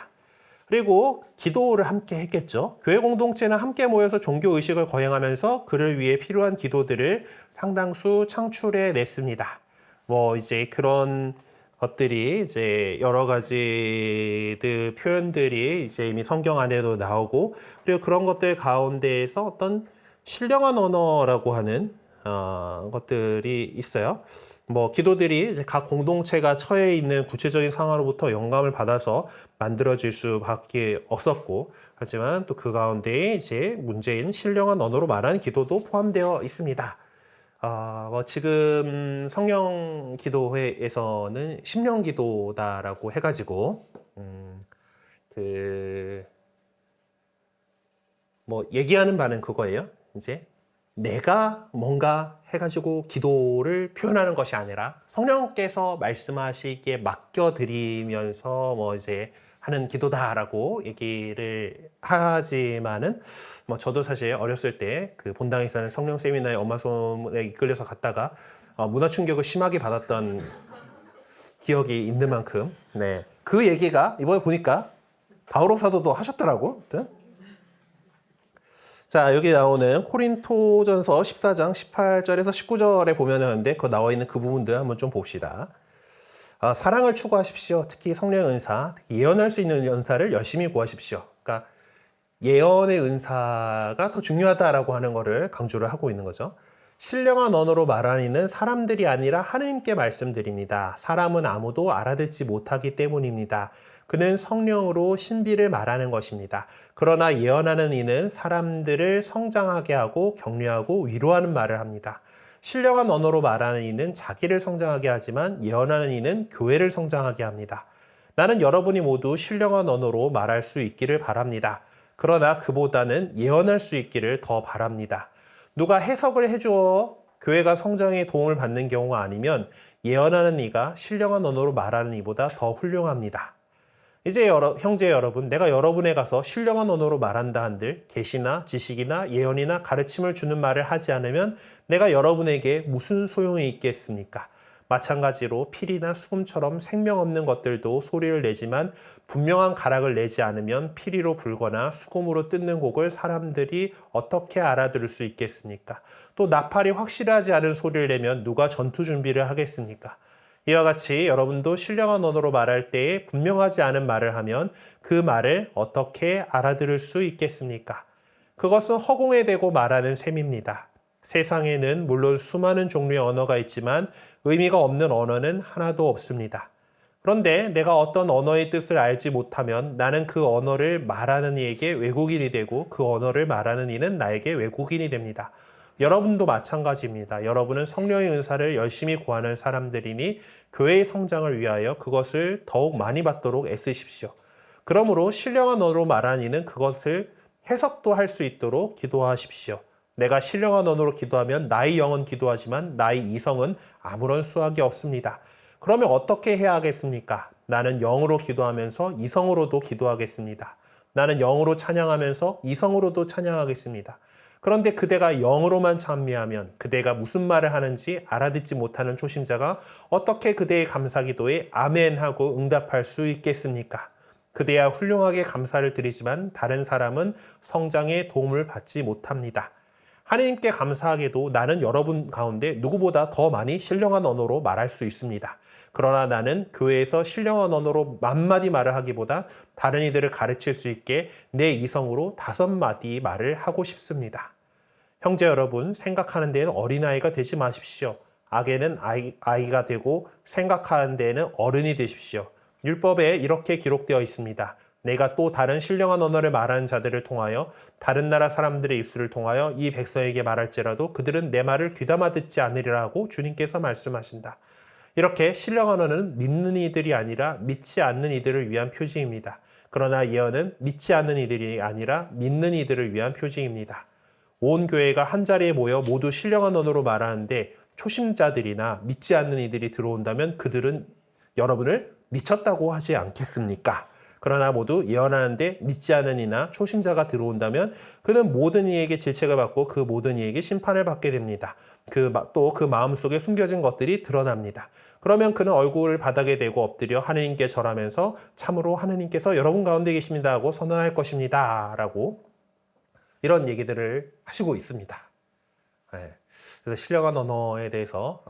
그리고 기도를 함께 했겠죠. 교회 공동체는 함께 모여서 종교 의식을 거행하면서 그를 위해 필요한 기도들을 상당수 창출해 냈습니다. 뭐 이제 그런 것들이 이제 여러 가지들 표현들이 이제 이미 성경 안에도 나오고 그리고 그런 것들 가운데에서 어떤 신령한 언어라고 하는 것들이 있어요. 뭐 기도들이 이제 각 공동체가 처해 있는 구체적인 상황으로부터 영감을 받아서 만들어질 수밖에 없었고 하지만 또 그 가운데에 이제 문제인 신령한 언어로 말하는 기도도 포함되어 있습니다. 뭐 지금 성령 기도회에서는 심령 기도다라고 해가지고 그 뭐 얘기하는 바는 그거예요. 이제 내가 뭔가 해가지고 기도를 표현하는 것이 아니라 성령께서 말씀하시기에 맡겨드리면서 뭐 이제 하는 기도다라고 얘기를 하지만은 뭐 저도 사실 어렸을 때 그 본당에서는 성령 세미나에 엄마 손에 이끌려서 갔다가 문화 충격을 심하게 받았던 기억이 있는 만큼 네. 그 얘기가 이번에 보니까 바오로 사도도 하셨더라고. 자, 여기 나오는 코린토전서 14장 18절에서 19절에 보면은 그 나와 있는 그 부분들 한번 좀 봅시다. 사랑을 추구하십시오. 특히 성령의 은사, 특히 예언할 수 있는 은사를 열심히 구하십시오. 그러니까 예언의 은사가 더 중요하다라고 하는 것을 강조를 하고 있는 거죠. 신령한 언어로 말하는 사람들이 아니라 하느님께 말씀드립니다. 사람은 아무도 알아듣지 못하기 때문입니다. 그는 성령으로 신비를 말하는 것입니다. 그러나 예언하는 이는 사람들을 성장하게 하고 격려하고 위로하는 말을 합니다. 신령한 언어로 말하는 이는 자기를 성장하게 하지만 예언하는 이는 교회를 성장하게 합니다. 나는 여러분이 모두 신령한 언어로 말할 수 있기를 바랍니다. 그러나 그보다는 예언할 수 있기를 더 바랍니다. 누가 해석을 해주어 교회가 성장에 도움을 받는 경우가 아니면 예언하는 이가 신령한 언어로 말하는 이보다 더 훌륭합니다. 이제 형제 여러분, 내가 여러분에 가서 신령한 언어로 말한다 한들 계시나 지식이나 예언이나 가르침을 주는 말을 하지 않으면 내가 여러분에게 무슨 소용이 있겠습니까? 마찬가지로 피리나 수금처럼 생명 없는 것들도 소리를 내지만 분명한 가락을 내지 않으면 피리로 불거나 수금으로 뜯는 곡을 사람들이 어떻게 알아들을 수 있겠습니까? 또 나팔이 확실하지 않은 소리를 내면 누가 전투 준비를 하겠습니까? 이와 같이 여러분도 신령한 언어로 말할 때에 분명하지 않은 말을 하면 그 말을 어떻게 알아들을 수 있겠습니까? 그것은 허공에 대고 말하는 셈입니다. 세상에는 물론 수많은 종류의 언어가 있지만 의미가 없는 언어는 하나도 없습니다. 그런데 내가 어떤 언어의 뜻을 알지 못하면 나는 그 언어를 말하는 이에게 외국인이 되고 그 언어를 말하는 이는 나에게 외국인이 됩니다. 여러분도 마찬가지입니다. 여러분은 성령의 은사를 열심히 구하는 사람들이니 교회의 성장을 위하여 그것을 더욱 많이 받도록 애쓰십시오. 그러므로 신령한 언어로 말하는 이는 그것을 해석도 할 수 있도록 기도하십시오. 내가 신령한 언어로 기도하면 나의 영은 기도하지만 나의 이성은 아무런 수확이 없습니다. 그러면 어떻게 해야 하겠습니까? 나는 영으로 기도하면서 이성으로도 기도하겠습니다. 나는 영으로 찬양하면서 이성으로도 찬양하겠습니다. 그런데 그대가 영으로만 찬미하면 그대가 무슨 말을 하는지 알아듣지 못하는 초심자가 어떻게 그대의 감사기도에 아멘하고 응답할 수 있겠습니까? 그대야 훌륭하게 감사를 드리지만 다른 사람은 성장에 도움을 받지 못합니다. 하나님께 감사하게도 나는 여러분 가운데 누구보다 더 많이 신령한 언어로 말할 수 있습니다. 그러나 나는 교회에서 신령한 언어로 만마디 말을 하기보다 다른 이들을 가르칠 수 있게 내 이성으로 5마디 말을 하고 싶습니다. 형제 여러분, 생각하는 데에는 어린아이가 되지 마십시오. 악에는 아이가 되고 생각하는 데에는 어른이 되십시오. 율법에 이렇게 기록되어 있습니다. 내가 또 다른 신령한 언어를 말하는 자들을 통하여 다른 나라 사람들의 입술을 통하여 이 백성에게 말할지라도 그들은 내 말을 귀담아 듣지 않으리라고 주님께서 말씀하신다. 이렇게 신령한 언어는 믿는 이들이 아니라 믿지 않는 이들을 위한 표징입니다. 그러나 예언은 믿지 않는 이들이 아니라 믿는 이들을 위한 표징입니다. 온 교회가 한 자리에 모여 모두 신령한 언어로 말하는데 초심자들이나 믿지 않는 이들이 들어온다면 그들은 여러분을 미쳤다고 하지 않겠습니까? 그러나 모두 예언하는데 믿지 않는 이나 초심자가 들어온다면 그는 모든 이에게 질책을 받고 그 모든 이에게 심판을 받게 됩니다. 또 그 마음속에 숨겨진 것들이 드러납니다. 그러면 그는 얼굴을 바닥에 대고 엎드려 하느님께 절하면서 참으로 하느님께서 여러분 가운데 계십니다 하고 선언할 것입니다. 라고 이런 얘기들을 하시고 있습니다. 네. 그래서 신령한 언어에 대해서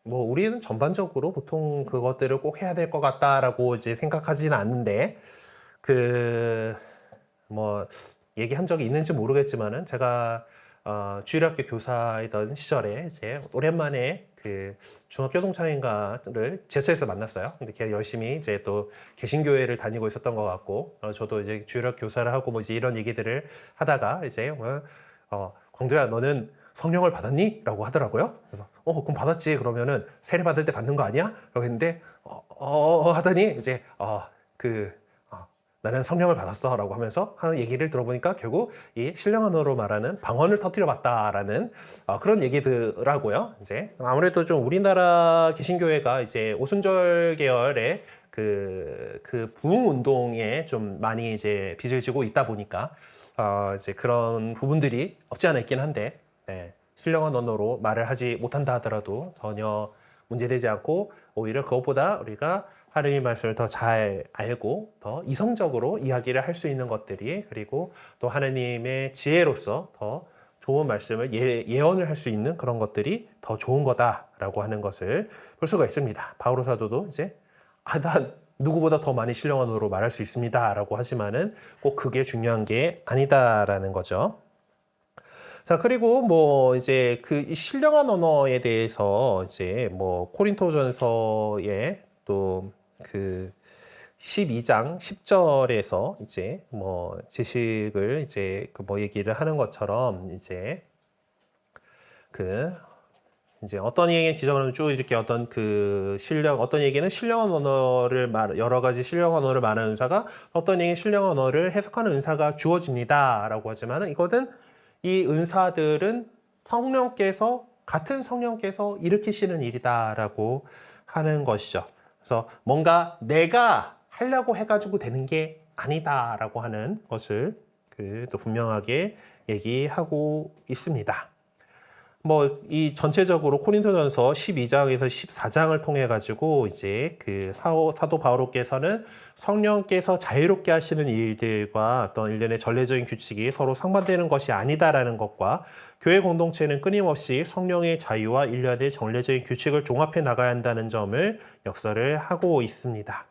뭐 우리는 전반적으로 보통 그것들을 꼭 해야 될 것 같다라고 이제 생각하지는 않는데 그 뭐 얘기한 적이 있는지 모르겠지만은 제가 주일학교 교사이던 시절에 이제 오랜만에 그 중학교동창인가를 지하철에서 만났어요. 근데 걔가 열심히 이제 또 개신교회를 다니고 있었던 것 같고 저도 이제 주일학교 교사를 하고 뭐 이제 이런 얘기들을 하다가 이제 광도야 너는 성령을 받았니? 라고 하더라고요. 그래서 그럼 받았지. 그러면은 세례 받을 때 받는 거 아니야? 라고 했는데 하더니 이제 나는 성령을 받았어 라고 하면서 하는 얘기를 들어보니까 결국 이 신령한어로 말하는 방언을 터뜨려 봤다라는 그런 얘기더라고요. 이제 아무래도 좀 우리나라 개신교회가 이제 오순절 계열의 그 부흥 운동에 좀 많이 이제 빚을 지고 있다 보니까 이제 그런 부분들이 없지 않아 있긴 한데 신령한 언어로 말을 하지 못한다 하더라도 전혀 문제되지 않고 오히려 그것보다 우리가 하느님의 말씀을 더 잘 알고 더 이성적으로 이야기를 할 수 있는 것들이 그리고 또 하느님의 지혜로서 더 좋은 말씀을 예언을 할 수 있는 그런 것들이 더 좋은 거다라고 하는 것을 볼 수가 있습니다. 바오로 사도도 이제 난 누구보다 더 많이 신령한 언어로 말할 수 있습니다라고 하지만은 꼭 그게 중요한 게 아니다라는 거죠. 자, 그리고 뭐 이제 이 신령한 언어에 대해서 이제 뭐 코린토전서에 또 그 12장 10절에서 이제 뭐 지식을 이제 뭐 얘기를 하는 것처럼 이제 이제 어떤 얘기는 지정을 쭉 이렇게 어떤 어떤 얘기는 신령한 언어를 여러 가지 신령한 언어를 말하는 은사가 어떤 얘기는 신령한 언어를 해석하는 은사가 주어집니다라고 하지만은 이거는 이 은사들은 같은 성령께서 일으키시는 일이다라고 하는 것이죠. 그래서 뭔가 내가 하려고 해가지고 되는 게 아니다라고 하는 것을 또 분명하게 얘기하고 있습니다. 뭐 이 전체적으로 코린토전서 12장에서 14장을 통해 가지고 이제 사도 바오로께서는 성령께서 자유롭게 하시는 일들과 어떤 일련의 전례적인 규칙이 서로 상반되는 것이 아니다라는 것과 교회 공동체는 끊임없이 성령의 자유와 일련의 전례적인 규칙을 종합해 나가야 한다는 점을 역설을 하고 있습니다.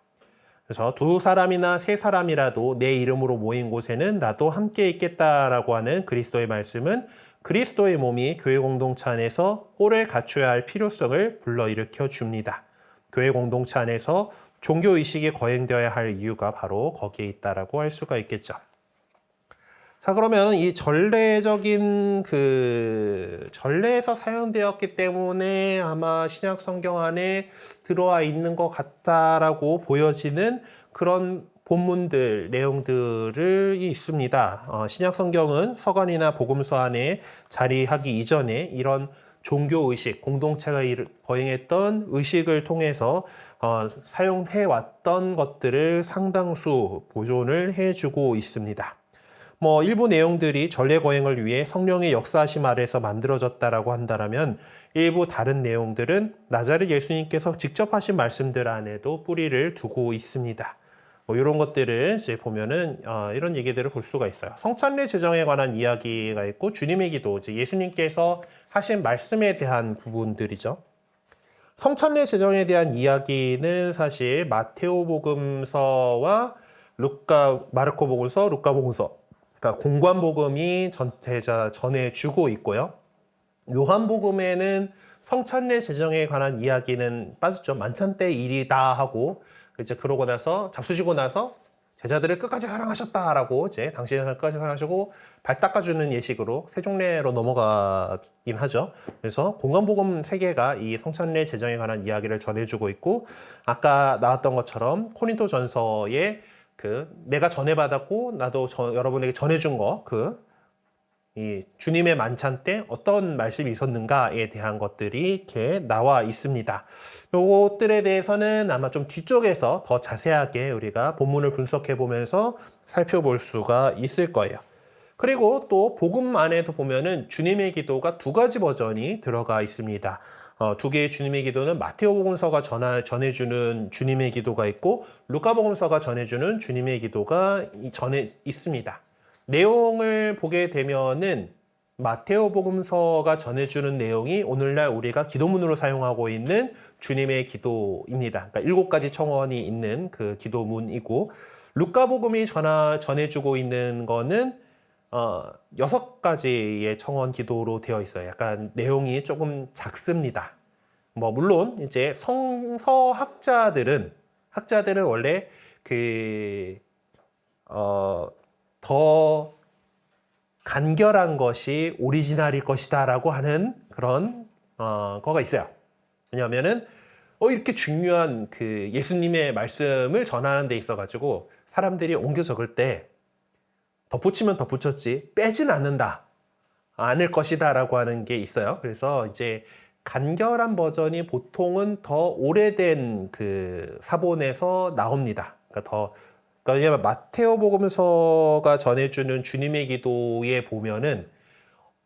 그래서 두 사람이나 세 사람이라도 내 이름으로 모인 곳에는 나도 함께 있겠다라고 하는 그리스도의 말씀은 그리스도의 몸이 교회 공동체 안에서 꼴을 갖춰야 할 필요성을 불러일으켜 줍니다. 교회 공동체 안에서 종교의식이 거행되어야 할 이유가 바로 거기에 있다라고 할 수가 있겠죠. 자, 그러면 이 전례적인 전례에서 사용되었기 때문에 아마 신약 성경 안에 들어와 있는 것 같다라고 보여지는 그런 본문들, 내용들이 있습니다. 신약 성경은 서간이나 복음서 안에 자리하기 이전에 이런 종교의식, 공동체가 거행했던 의식을 통해서 사용해 왔던 상당수 보존을 해주고 있습니다. 뭐 일부 내용들이 전례 거행을 위해 성령의 역사하심 아래서 만들어졌다라고 한다면 일부 다른 내용들은 나자렛 예수님께서 직접 하신 말씀들 안에도 뿌리를 두고 있습니다. 뭐 이런 것들을 이제 보면은 이런 얘기들을 볼 수가 있어요. 성찬례 제정에 관한 이야기가 있고 주님의 기도, 이제 예수님께서 하신 말씀에 대한 부분들이죠. 성찬례 제정에 대한 이야기는 사실 마테오복음서와 마르코복음서, 루카복음서, 그러니까 공관복음이 전해주고 있고요. 요한복음에는 성찬례 제정에 관한 이야기는 빠졌죠. 만찬 때 일이다 하고 이제 그러고 나서 잡수시고 나서 제자들을 끝까지 사랑하셨다라고 이제 당신을 끝까지 사랑하시고 발 닦아주는 예식으로 세종례로 넘어가긴 하죠. 그래서 공관복음 3개가 이 성찬례 제정에 관한 이야기를 전해주고 있고 아까 나왔던 것처럼 코린토전서에 내가 전해받았고 나도 여러분에게 전해준 거 이 주님의 만찬 때 어떤 말씀이 있었는가에 대한 것들이 이렇게 나와 있습니다. 요것들에 대해서는 아마 좀 뒤쪽에서 더 자세하게 우리가 본문을 분석해 보면서 살펴볼 수가 있을 거예요. 그리고 또 복음 안에도 보면은 주님의 기도가 2가지 버전이 들어가 있습니다. 2개의 주님의 기도는 마테오복음서가 전해주는 주님의 기도가 있고 루카복음서가 전해주는 주님의 기도가 전해 있습니다. 내용을 보게 되면은 마테오복음서가 전해주는 내용이 오늘날 우리가 기도문으로 사용하고 있는 주님의 기도입니다. 그러니까 7가지 청원이 있는 그 기도문이고, 루카복음이 전해주고 있는 거는 6가지의 청원 기도로 되어 있어요. 약간 내용이 조금 작습니다. 뭐 물론 이제 성서학자들은 원래 더 간결한 것이 오리지널일 것이다라고 하는 그런 거가 있어요. 왜냐하면은 이렇게 중요한 그 예수님의 말씀을 전하는 데 있어가지고 사람들이 옮겨 적을 때 덧붙이면 덧붙였지 빼진 않을 것이다라고 하는 게 있어요. 그래서 이제 간결한 버전이 보통은 더 오래된 그 사본에서 나옵니다. 그러니까 왜냐면 마테오복음서가 전해주는 주님의 기도에 보면은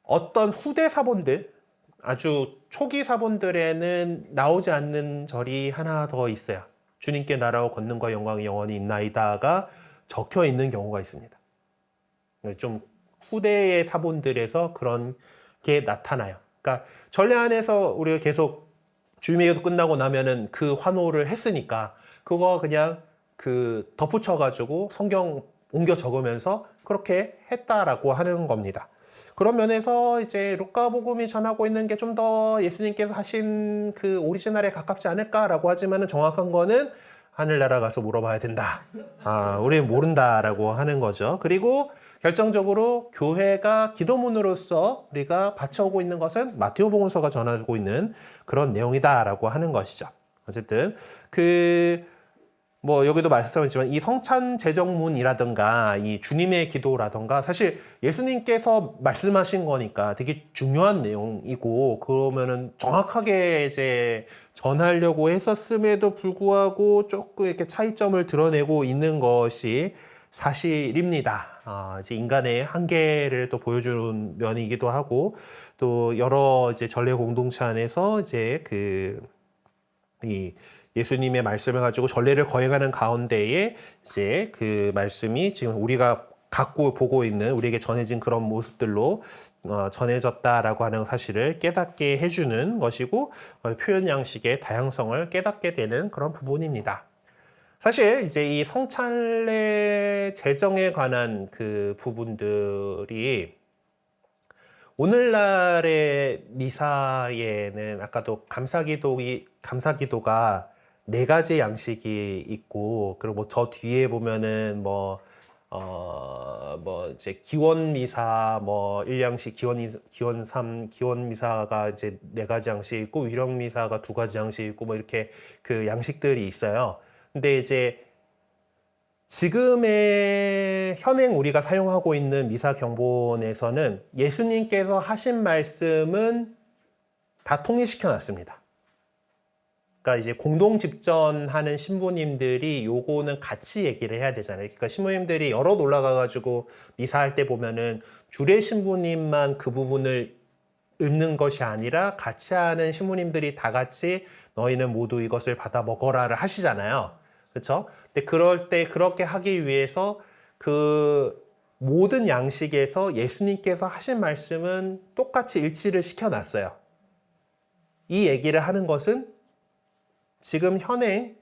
어떤 후대 사본들, 아주 초기 사본들에는 나오지 않는 절이 하나 더 있어요. 주님께 나라와 권능과 영광이 영원히 있나이다가 적혀 있는 경우가 있습니다. 좀 후대의 사본들에서 그런 게 나타나요. 그러니까 전례 안에서 우리가 계속 주님의 기도 끝나고 나면은 그 환호를 했으니까 그거 그냥 그 덧붙여가지고 성경 옮겨 적으면서 그렇게 했다라고 하는 겁니다. 그런 면에서 이제 루카복음이 전하고 있는 게 좀 더 예수님께서 하신 그 오리지널에 가깝지 않을까라고 하지만은 정확한 거는 하늘나라 가서 물어봐야 된다. 우리는 모른다라고 하는 거죠. 그리고 결정적으로 교회가 기도문으로서 우리가 바쳐오고 있는 것은 마테오복음서가 전하고 있는 그런 내용이다라고 하는 것이죠. 어쨌든 뭐 여기도 말씀했지만 이 성찬 제정문이라든가 이 주님의 기도라든가 사실 예수님께서 말씀하신 거니까 되게 중요한 내용이고 그러면은 정확하게 이제 전하려고 했었음에도 불구하고 조금 이렇게 차이점을 드러내고 있는 것이 사실입니다. 이제 인간의 한계를 또 보여주는 면이기도 하고 또 여러 이제 전례 공동체 안에서 이제 이 예수님의 말씀을 가지고 전례를 거행하는 가운데에 이제 그 말씀이 지금 우리가 갖고 보고 있는 우리에게 전해진 그런 모습들로 전해졌다라고 하는 사실을 깨닫게 해주는 것이고 표현 양식의 다양성을 깨닫게 되는 그런 부분입니다. 사실 이제 이 성찬례 제정에 관한 그 부분들이 오늘날의 미사에는 아까도 감사기도가 4가지 양식이 있고, 그리고 뭐 저 뒤에 보면은 뭐 이제 기원미사, 뭐 1양식, 기원 3, 기원미사가 이제 4가지 양식 있고, 위령미사가 2가지 양식 있고, 뭐 이렇게 그 양식들이 있어요. 근데 이제 지금의 현행 우리가 사용하고 있는 미사 경본에서는 예수님께서 하신 말씀은 다 통일시켜 놨습니다. 그러니까 이제 공동 집전하는 신부님들이 요거는 같이 얘기를 해야 되잖아요. 그러니까 신부님들이 여럿 올라가가지고 미사할 때 보면은 주례 신부님만 그 부분을 읽는 것이 아니라 같이 하는 신부님들이 다 같이 너희는 모두 이것을 받아 먹어라를 하시잖아요. 그렇죠? 근데 그럴 때 그렇게 하기 위해서 그 모든 양식에서 예수님께서 하신 말씀은 똑같이 일치를 시켜놨어요. 이 얘기를 하는 것은 지금 현행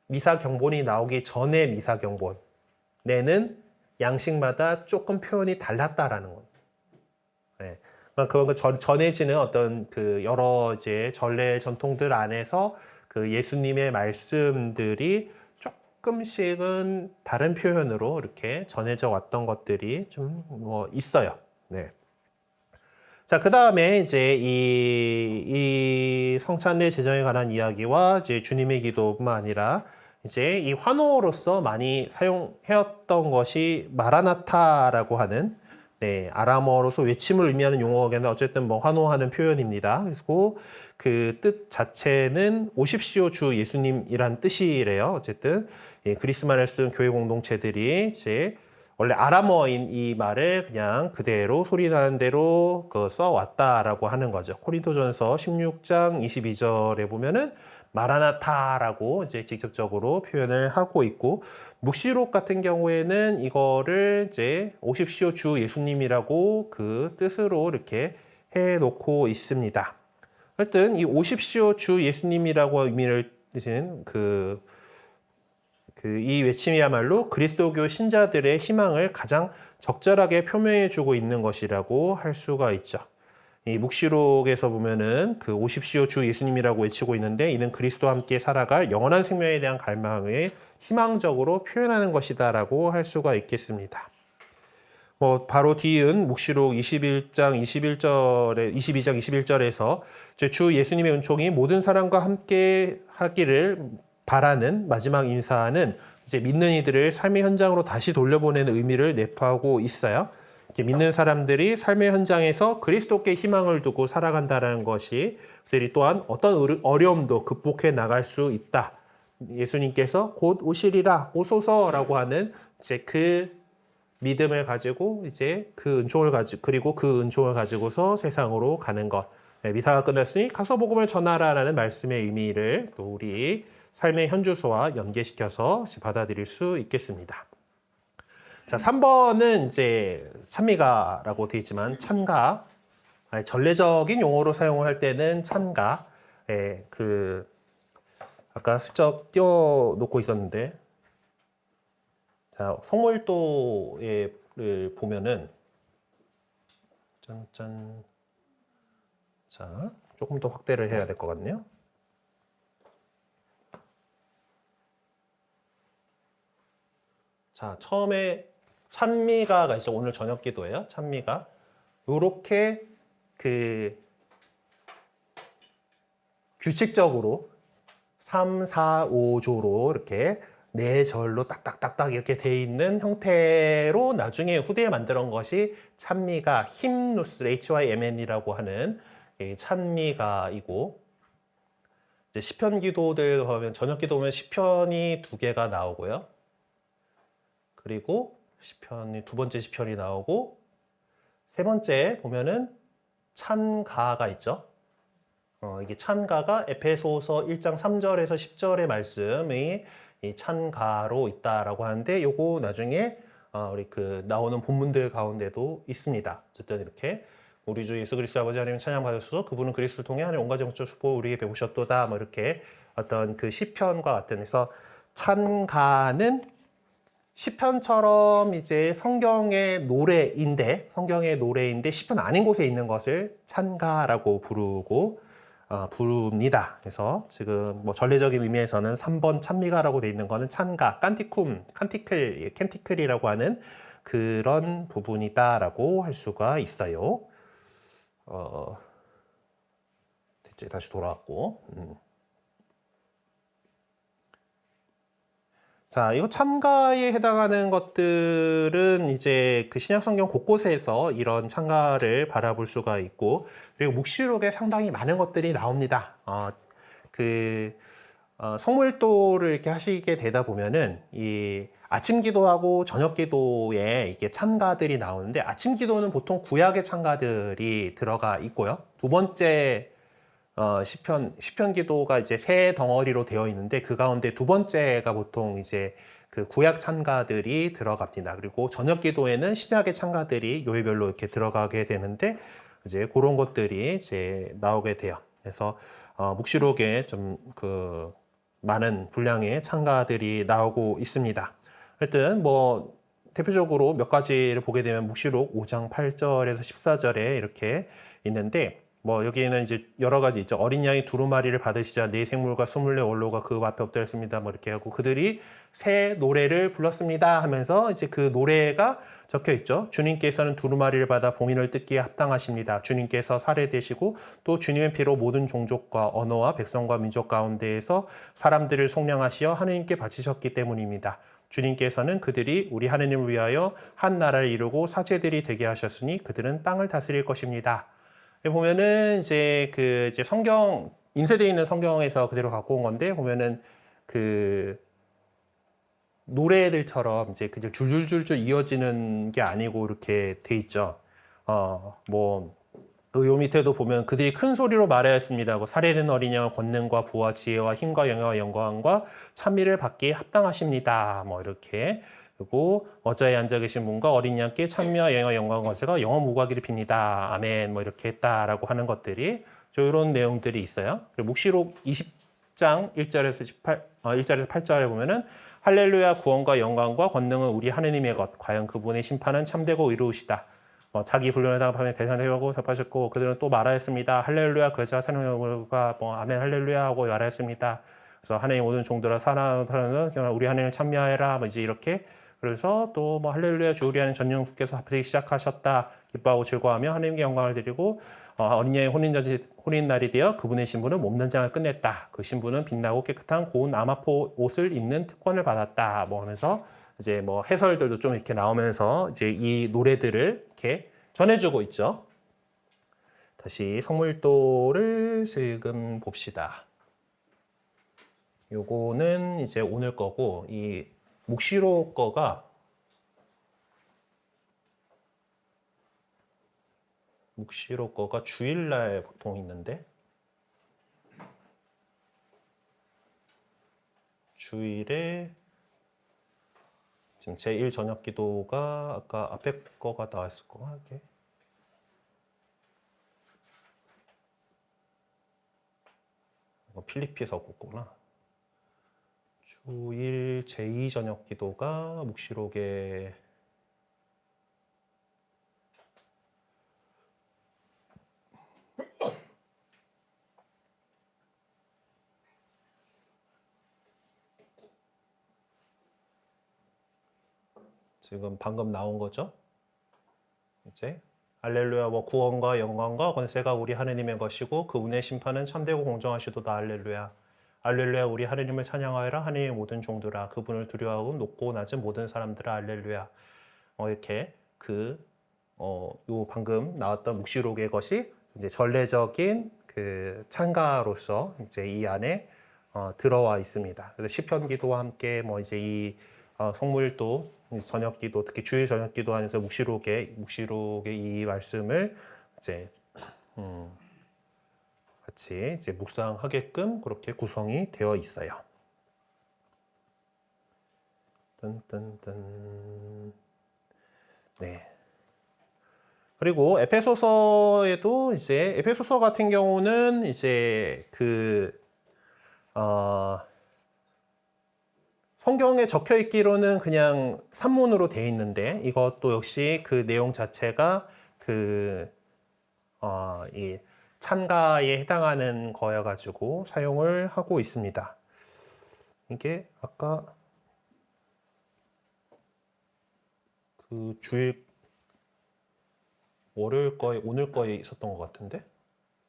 미사 경본이 나오기 전의 미사 경본에는 양식마다 조금 표현이 달랐다라는 겁니다. 네. 그러니까 전해지는 어떤 그 여러 이제 전례 전통들 안에서 그 예수님의 말씀들이 조금씩은 다른 표현으로 이렇게 전해져 왔던 것들이 좀 뭐 있어요. 네. 자, 그 다음에 이제 이 성찬례 제정에 관한 이야기와 이제 주님의 기도뿐만 아니라 이제 이 환호로서 많이 사용해왔던 것이 마라나타라고 하는 아람어로서 외침을 의미하는 용어겠는데 어쨌든 뭐 환호하는 표현입니다. 그리고 그 뜻 자체는 오십시오 주 예수님이란 뜻이래요. 어쨌든 그리스말을 쓴 교회 공동체들이 이제 원래 아람어인 이 말을 그냥 그대로 소리나는 대로 써왔다라고 하는 거죠. 고린도전서 16장 22절에 보면은 마라나타라고 이제 직접적으로 표현을 하고 있고, 묵시록 같은 경우에는 이거를 이제 오십시오 주 예수님이라고 그 뜻으로 이렇게 해 놓고 있습니다. 하여튼 이 오십시오 주 예수님이라고 의미를 뜻은 이 외침이야말로 그리스도교 신자들의 희망을 가장 적절하게 표명해주고 있는 것이라고 할 수가 있죠. 이 묵시록에서 보면은 그 오십시오 주 예수님이라고 외치고 있는데, 이는 그리스도와 함께 살아갈 영원한 생명에 대한 갈망을 희망적으로 표현하는 것이다라고 할 수가 있겠습니다. 뭐 바로 뒤은 묵시록 22장 21절에서 주 예수님의 은총이 모든 사람과 함께 하기를 바라는 마지막 인사는 이제 믿는 이들을 삶의 현장으로 다시 돌려보내는 의미를 내포하고 있어요. 이렇게 믿는 사람들이 삶의 현장에서 그리스도께 희망을 두고 살아간다는 것이 그들이 또한 어떤 어려움도 극복해 나갈 수 있다. 예수님께서 곧 오시리라 오소서라고 하는 이제 그 믿음을 가지고 이제 그 은총을 가지고, 그리고 그 은총을 가지고서 세상으로 가는 것. 미사가 끝났으니 가서 복음을 전하라라는 말씀의 의미를 또 우리 삶의 현주소와 연계시켜서 받아들일 수 있겠습니다. 자, 3번은 이제 찬미가라고 되어 있지만 찬가, 전례적인 용어로 사용을 할 때는 찬가, 아까 슬쩍 띄워놓고 있었는데, 자, 성월도를 보면은 짠짠, 자, 조금 더 확대를 해야 될 것 같네요. 자, 처음에 찬미가가 있죠. 오늘 저녁 기도예요. 찬미가 요렇게 규칙적으로 3, 4, 5조로 이렇게 네 절로 딱딱딱딱 이렇게 돼 있는 형태로 나중에 후대에 만들어 온 것이 찬미가 힘누스 HYMN이라고 하는 찬미가이고, 이제 시편 기도들 보면 저녁 기도 보면 시편이 2개가 나오고요. 그리고 시편이 두 번째 시편이 나오고, 세 번째 보면은 찬가가 있죠. 이게 찬가가 에페소서 1장 3절에서 10절의 말씀이 이 찬가로 있다라고 하는데, 요거 나중에 우리 나오는 본문들 가운데도 있습니다. 어쨌든 이렇게 우리 주 예수 그리스도 아버지 하나님 찬양 받으소서, 그분은 그리스도를 통해 하나님 온가지 영적 축복 우리에게 베푸셨도다, 뭐 이렇게 어떤 그 시편과 같은, 그래서 찬가는 시편처럼 이제 성경의 노래인데 시편 아닌 곳에 있는 것을 찬가라고 부릅니다. 그래서 지금 뭐 전례적인 의미에서는 3번 찬미가라고 되어 있는 거는 찬가, 칸티클이라고 하는 그런 부분이다라고 할 수가 있어요. 됐지, 다시 돌아왔고. 자, 이거 찬가에 해당하는 것들은 이제 그 신약 성경 곳곳에서 이런 찬가를 바라볼 수가 있고, 그리고 묵시록에 상당히 많은 것들이 나옵니다. 성물도를 이렇게 하시게 되다 보면은 이 아침 기도하고 저녁 기도에 이게 찬가들이 나오는데, 아침 기도는 보통 구약의 찬가들이 들어가 있고요. 두 번째 시편 기도가 이제 세 덩어리로 되어 있는데, 그 가운데 두 번째가 보통 이제 그 구약 찬가들이 들어갑니다. 그리고 저녁 기도에는 신약의 찬가들이 요일별로 이렇게 들어가게 되는데, 이제 그런 것들이 이제 나오게 돼요. 그래서 묵시록에 좀 많은 분량의 찬가들이 나오고 있습니다. 하여튼 뭐 대표적으로 몇 가지를 보게 되면 묵시록 5장 8절에서 14절에 이렇게 있는데, 뭐 여기에는 이제 여러 가지 있죠. 어린 양이 두루마리를 받으시자 네 생물과 24 원로가 그 앞에 엎드렸습니다. 뭐 이렇게 하고 그들이 새 노래를 불렀습니다 하면서 이제 그 노래가 적혀 있죠. 주님께서는 두루마리를 받아 봉인을 뜯기에 합당하십니다. 주님께서 살해되시고 또 주님의 피로 모든 종족과 언어와 백성과 민족 가운데에서 사람들을 속량하시어 하느님께 바치셨기 때문입니다. 주님께서는 그들이 우리 하느님을 위하여 한 나라를 이루고 사제들이 되게 하셨으니 그들은 땅을 다스릴 것입니다. 보면은 이제 이제 성경 인쇄되어 있는 성경에서 그대로 갖고 온 건데, 보면은 노래들처럼 이제 그냥 줄줄줄줄 이어지는 게 아니고 이렇게 돼 있죠. 뭐 또 요 밑에도 보면 그들이 큰 소리로 말하였습니다 하고 살해된 어린 양을 권능과 부와 지혜와 힘과 영예와 영광과 찬미를 받기에 합당하십니다. 뭐 이렇게 그리고 어자에 앉아 계신 분과 어린 양께 찬미와 영예와 영광과 제가 영원 무과기를 빕니다. 아멘. 뭐 이렇게 했다라고 하는 것들이 이런 내용들이 있어요. 그리고 묵시록 20장 1절에서 8절에 보면은 할렐루야 구원과 영광과 권능은 우리 하느님의 것 과연 그분의 심판은 참되고 의로우시다. 자기 불륜을 당하며 대상되고 접하셨고 그들은 또 말하였습니다. 할렐루야 그 여자가 사랑과 아멘 할렐루야 하고 말하였습니다. 그래서 하나님 모든 종들아 사랑하는 우리 하나님을 찬미하여라 이제 이렇게 그래서 또 할렐루야 주 우리 하나님 전능주께서 앞서기 시작하셨다 기뻐하고 즐거워하며 하나님께 영광을 드리고 어린 양의 혼인날이 되어 그분의 신부는 몸단장을 끝냈다. 그 신부는 빛나고 깨끗한 고운 아마포 옷을 입는 특권을 받았다. 하면서 이제 해설들도 좀 이렇게 나오면서 이제 이 노래들을 이렇게 전해주고 있죠. 다시 성물도를 지금 봅시다. 요거는 이제 오늘 거고 이 묵시록 거가 주일날 보통 있는데 주일에 지금 제1 저녁 기도가 아까 앞에 거가 나왔을 거 같게 필리피에서 꽂구나. 주일 제2 저녁 기도가 묵시록에 지금 방금 나온 거죠. 이제 할렐루야 구원과 영광과 권세가 우리 하느님의 것이고 그분의 심판은 참되고 공정하시도다. 할렐루야. 할렐루야 우리 하느님을 찬양하여라. 하느님의 모든 종들아 그분을 두려워하고 높고 낮은 모든 사람들아. 할렐루야. 이렇게 요 방금 나왔던 묵시록의 것이 이제 전례적인 그 찬가로서 이제 이 안에 들어와 있습니다. 그래서 시편 기도와 함께 이제 이 성물도 저녁기도 특히 주일 저녁기도 안에서 묵시록의 이 말씀을 이제 같이 이제 묵상하게끔 그렇게 구성이 되어 있어요. 뜬뜬뜬. 네. 그리고 에페소서에도 이제 에페소서 같은 경우는 이제 성경에 적혀 있기로는 그냥 산문으로 돼 있는데 이것도 역시 그 내용 자체가 이 찬가에 해당하는 거여가지고 사용을 하고 있습니다. 이게 아까 그 주일 월요일 거에 오늘 거에 있었던 것 같은데,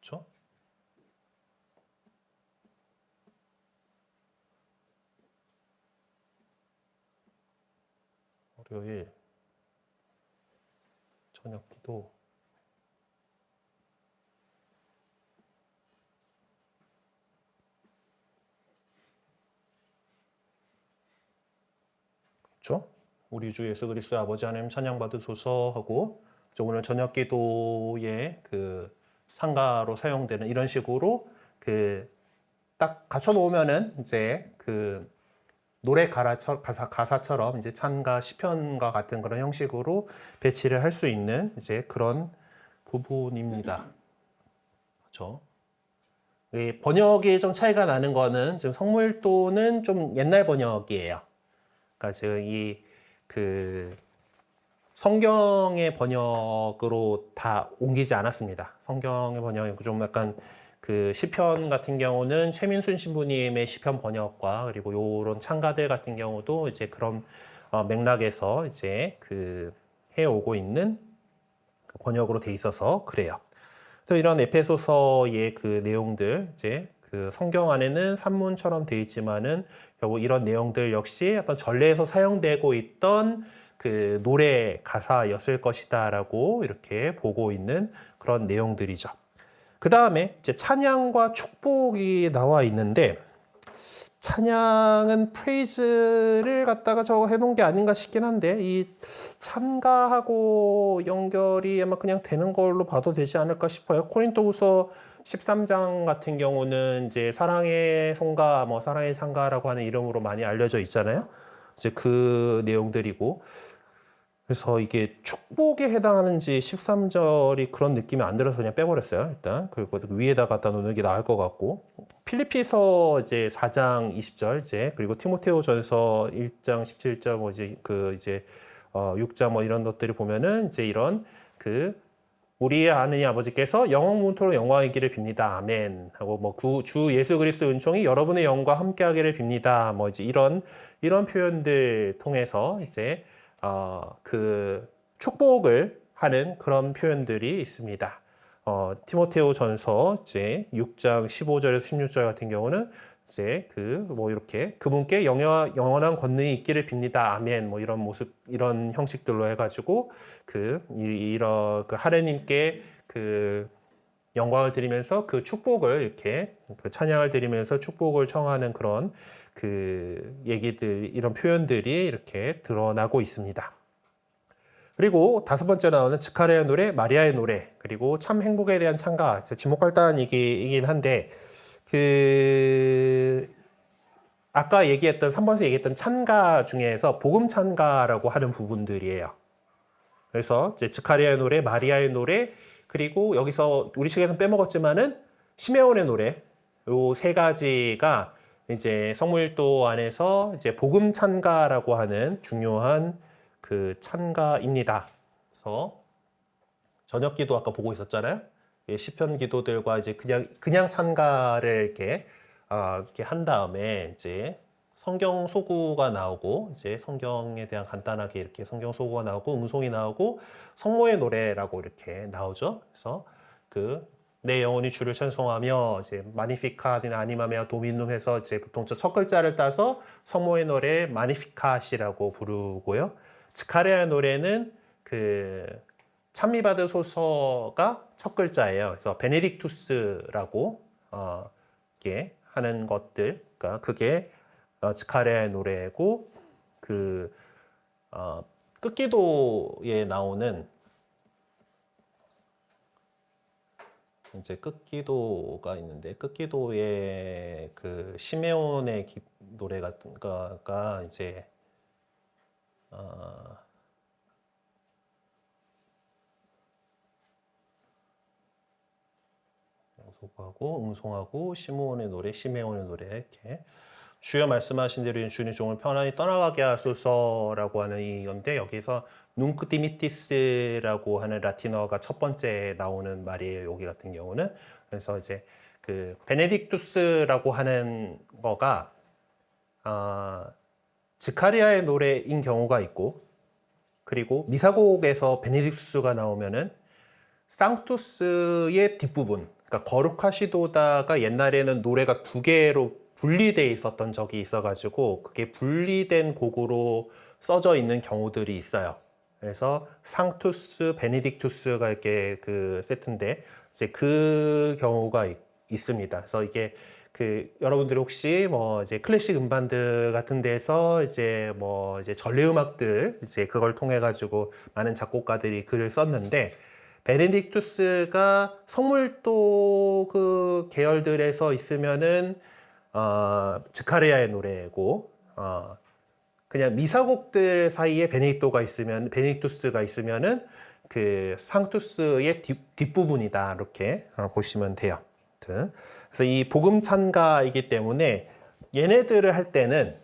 그렇죠? 월요일 저녁 기도 그렇죠? 우리 주 예수 그리스도의 아버지 하나님 찬양 받으소서 하고 오늘 저녁 기도에 그 상가로 사용되는 이런 식으로 딱 갖춰 놓으면은 이제 노래 가사처럼 이제 찬가 시편과 같은 그런 형식으로 배치를 할 수 있는 이제 그런 부분입니다. 그렇죠? 번역이 좀 차이가 나는 거는 지금 성물도는 좀 옛날 번역이에요. 그러니까 지금 성경의 번역으로 다 옮기지 않았습니다. 성경의 번역이 좀 약간 시편 같은 경우는 최민순 신부님의 시편 번역과 그리고 요런 찬가들 같은 경우도 이제 그런 맥락에서 이제 해오고 있는 번역으로 돼 있어서 그래요. 그래서 이런 에페소서의 내용들 이제 성경 안에는 산문처럼 돼 있지만은 결국 이런 내용들 역시 어떤 전례에서 사용되고 있던 노래 가사였을 것이다라고 이렇게 보고 있는 그런 내용들이죠. 그 다음에 이제 찬양과 축복이 나와 있는데 찬양은 프레이즈를 갖다가 저거 해놓은 게 아닌가 싶긴 한데 이 참가하고 연결이 아마 그냥 되는 걸로 봐도 되지 않을까 싶어요. 코린토후서 13장 같은 경우는 이제 사랑의 송가, 뭐 사랑의 창가라고 하는 이름으로 많이 알려져 있잖아요. 이제 그 내용들이고 그래서 이게 축복에 해당하는지 13절이 그런 느낌이 안 들어서 그냥 빼버렸어요. 일단 그리고 위에다 갖다 놓는 게 나을 것 같고 필리피서 이제 4장 20절 이제 그리고 티모테오전서 1장 17절 뭐 이제 그 이제 6장 뭐 이런 것들이 보면은 이제 이런 그 우리의 하느님 아버지께서 영원토록 영광이기를 빕니다. 아멘. 하고 뭐 주 예수 그리스도 은총이 여러분의 영과 함께하기를 빕니다. 뭐 이제 이런 표현들 통해서 이제 그 축복을 하는 그런 표현들이 있습니다. 티모테오 전서 이제 6장 15절에서 16절 같은 경우는 이제 그 뭐 이렇게 그분께 영원한 권능이 있기를 빕니다. 아멘. 뭐 이런 모습, 이런 형식들로 해가지고 이런 그 하느님께 그 영광을 드리면서 그 축복을 이렇게 그 찬양을 드리면서 축복을 청하는 그런 그 얘기들, 이런 표현들이 이렇게 드러나고 있습니다. 그리고 다섯 번째 나오는 즈카리아의 노래, 마리아의 노래, 그리고 참 행복에 대한 찬가, 지목할 만한 얘기이긴 한데 그 아까 얘기했던 3번에서 얘기했던 찬가 중에서 복음 찬가라고 하는 부분들이에요. 그래서 이제 즈카리아의 노래, 마리아의 노래, 그리고 여기서 우리 측에서는 빼먹었지만은 시메온의 노래, 요 세 가지가 이제 성물도 안에서 이제 복음 찬가라고 하는 중요한 그 찬가입니다. 그래서 저녁 기도 아까 보고 있었잖아요. 시편 기도들과 이제 그냥 찬가를 이렇게 한 다음에 이제 성경 소구가 나오고 이제 성경에 대한 간단하게 이렇게 성경 소구가 나오고 음송이 나오고 성모의 노래라고 이렇게 나오죠. 그래서 내 영혼이 주를 찬송하며 이제 마니피카디나 아니마메아 도미눔 해서 이제 보통 첫 글자를 따서 성모의 노래 마니피카시라고 부르고요. 즈카리아의 노래는 그 찬미받으소서가 첫 글자예요. 그래서 베네딕투스라고 이게 하는 것들, 그러니까 그게 즈카리아의 노래고 끝기도에 나오는 이제 끝기도가 있는데 끝기도의 그 시메온의 노래 같은 거가 이제 소구하고 음송하고 시므온의 노래, 시메온의 노래 이렇게 주여 말씀하신 대로 주님 종을 편안히 떠나가게 하소서라고 하는 이건데 여기서 눅디미티스라고 하는 라틴어가 첫 번째 나오는 말이에요. 여기 같은 경우는 그래서 이제 그 베네딕투스라고 하는 거가 즈카리아의 노래인 경우가 있고 그리고 미사곡에서 베네딕투스가 나오면은 상투스의 뒷부분, 그러니까 거룩하시도다가 옛날에는 노래가 두 개로 분리되어 있었던 적이 있어가지고 그게 분리된 곡으로 써져 있는 경우들이 있어요. 그래서 상투스, 베네딕투스가 이렇게 그 세트인데 이제 그 경우가 있습니다. 그래서 이게 여러분들이 혹시 뭐 이제 클래식 음반들 같은 데서 이제 뭐 이제 전래 음악들 이제 그걸 통해 가지고 많은 작곡가들이 글을 썼는데 베네딕투스가 성물도 그 계열들에서 있으면은 즈카리아의 노래고 그냥 미사곡들 사이에 베네딕투스가 있으면은 그 상투스의 뒷부분이다 이렇게 보시면 돼요. 그래서 이 복음 찬가이기 때문에 얘네들을 할 때는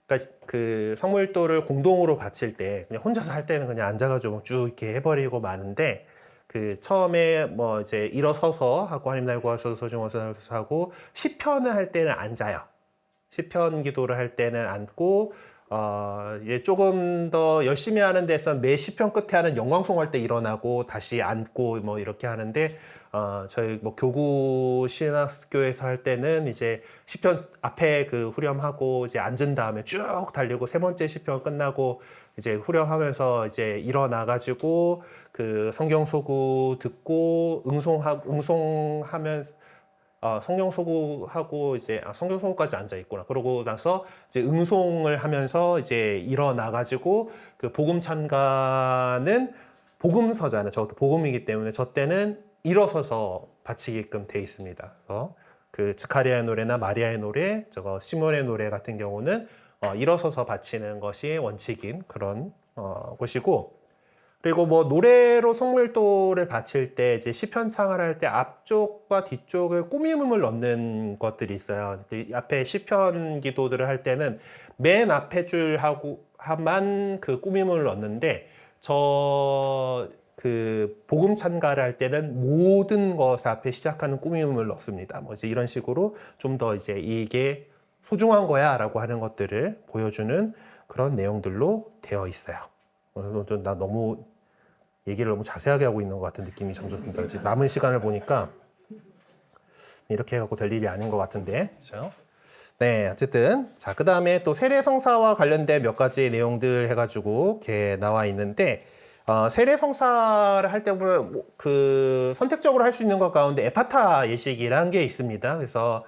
그러니까 그 성물도를 공동으로 바칠 때 그냥 혼자서 할 때는 그냥 앉아가지고 쭉 이렇게 해버리고 마는데 그 처음에 뭐 이제 일어서서 하고 하나님 날 구하소서 소중하소서 하고 시편을 할 때는 앉아요. 시편 기도를 할 때는 앉고 이제 조금 더 열심히 하는 데서 매 시편 끝에 하는 영광송 할 때 일어나고 다시 앉고 뭐 이렇게 하는데 저희 뭐 교구 신학교에서 할 때는 이제 시편 앞에 그 후렴하고 이제 앉은 다음에 쭉 달리고 세 번째 시편 끝나고 이제 후렴하면서 이제 일어나가지고 그 성경 소구 듣고 응송하면서 성경소구하고 이제 성경소구까지 앉아 있구나. 그러고 나서 이제 응송을 하면서 이제 일어나가지고 그 복음 찬가는 복음서잖아요. 저것도 복음이기 때문에 저 때는 일어서서 바치게끔 돼 있습니다. 그 스가랴의 노래나 마리아의 노래, 저거 시몬의 노래 같은 경우는 일어서서 바치는 것이 원칙인 그런 곳이고, 그리고 뭐 노래로 성물도를 바칠 때 이제 시편 창을 할 때 앞쪽과 뒤쪽을 꾸밈음을 넣는 것들이 있어요. 앞에 시편 기도들을 할 때는 맨 앞에 줄하고만 그 꾸밈음을 넣는데 그 복음 찬가를 할 때는 모든 것 앞에 시작하는 꾸밈음을 넣습니다. 뭐 이제 이런 식으로 좀 더 이제 이게 소중한 거야라고 하는 것들을 보여주는 그런 내용들로 되어 있어요. 나 너무 얘기를 너무 자세하게 하고 있는 것 같은 느낌이 점점 든다. 남은 시간을 보니까 이렇게 해갖고 될 일이 아닌 것 같은데. 그렇죠? 네, 어쨌든 자, 그 다음에 또 세례성사와 관련된 몇 가지 내용들 해가지고 이렇게 나와 있는데, 세례성사를 할 때 보면 그 선택적으로 할 수 있는 것 가운데 에파타 예식이라는 게 있습니다. 그래서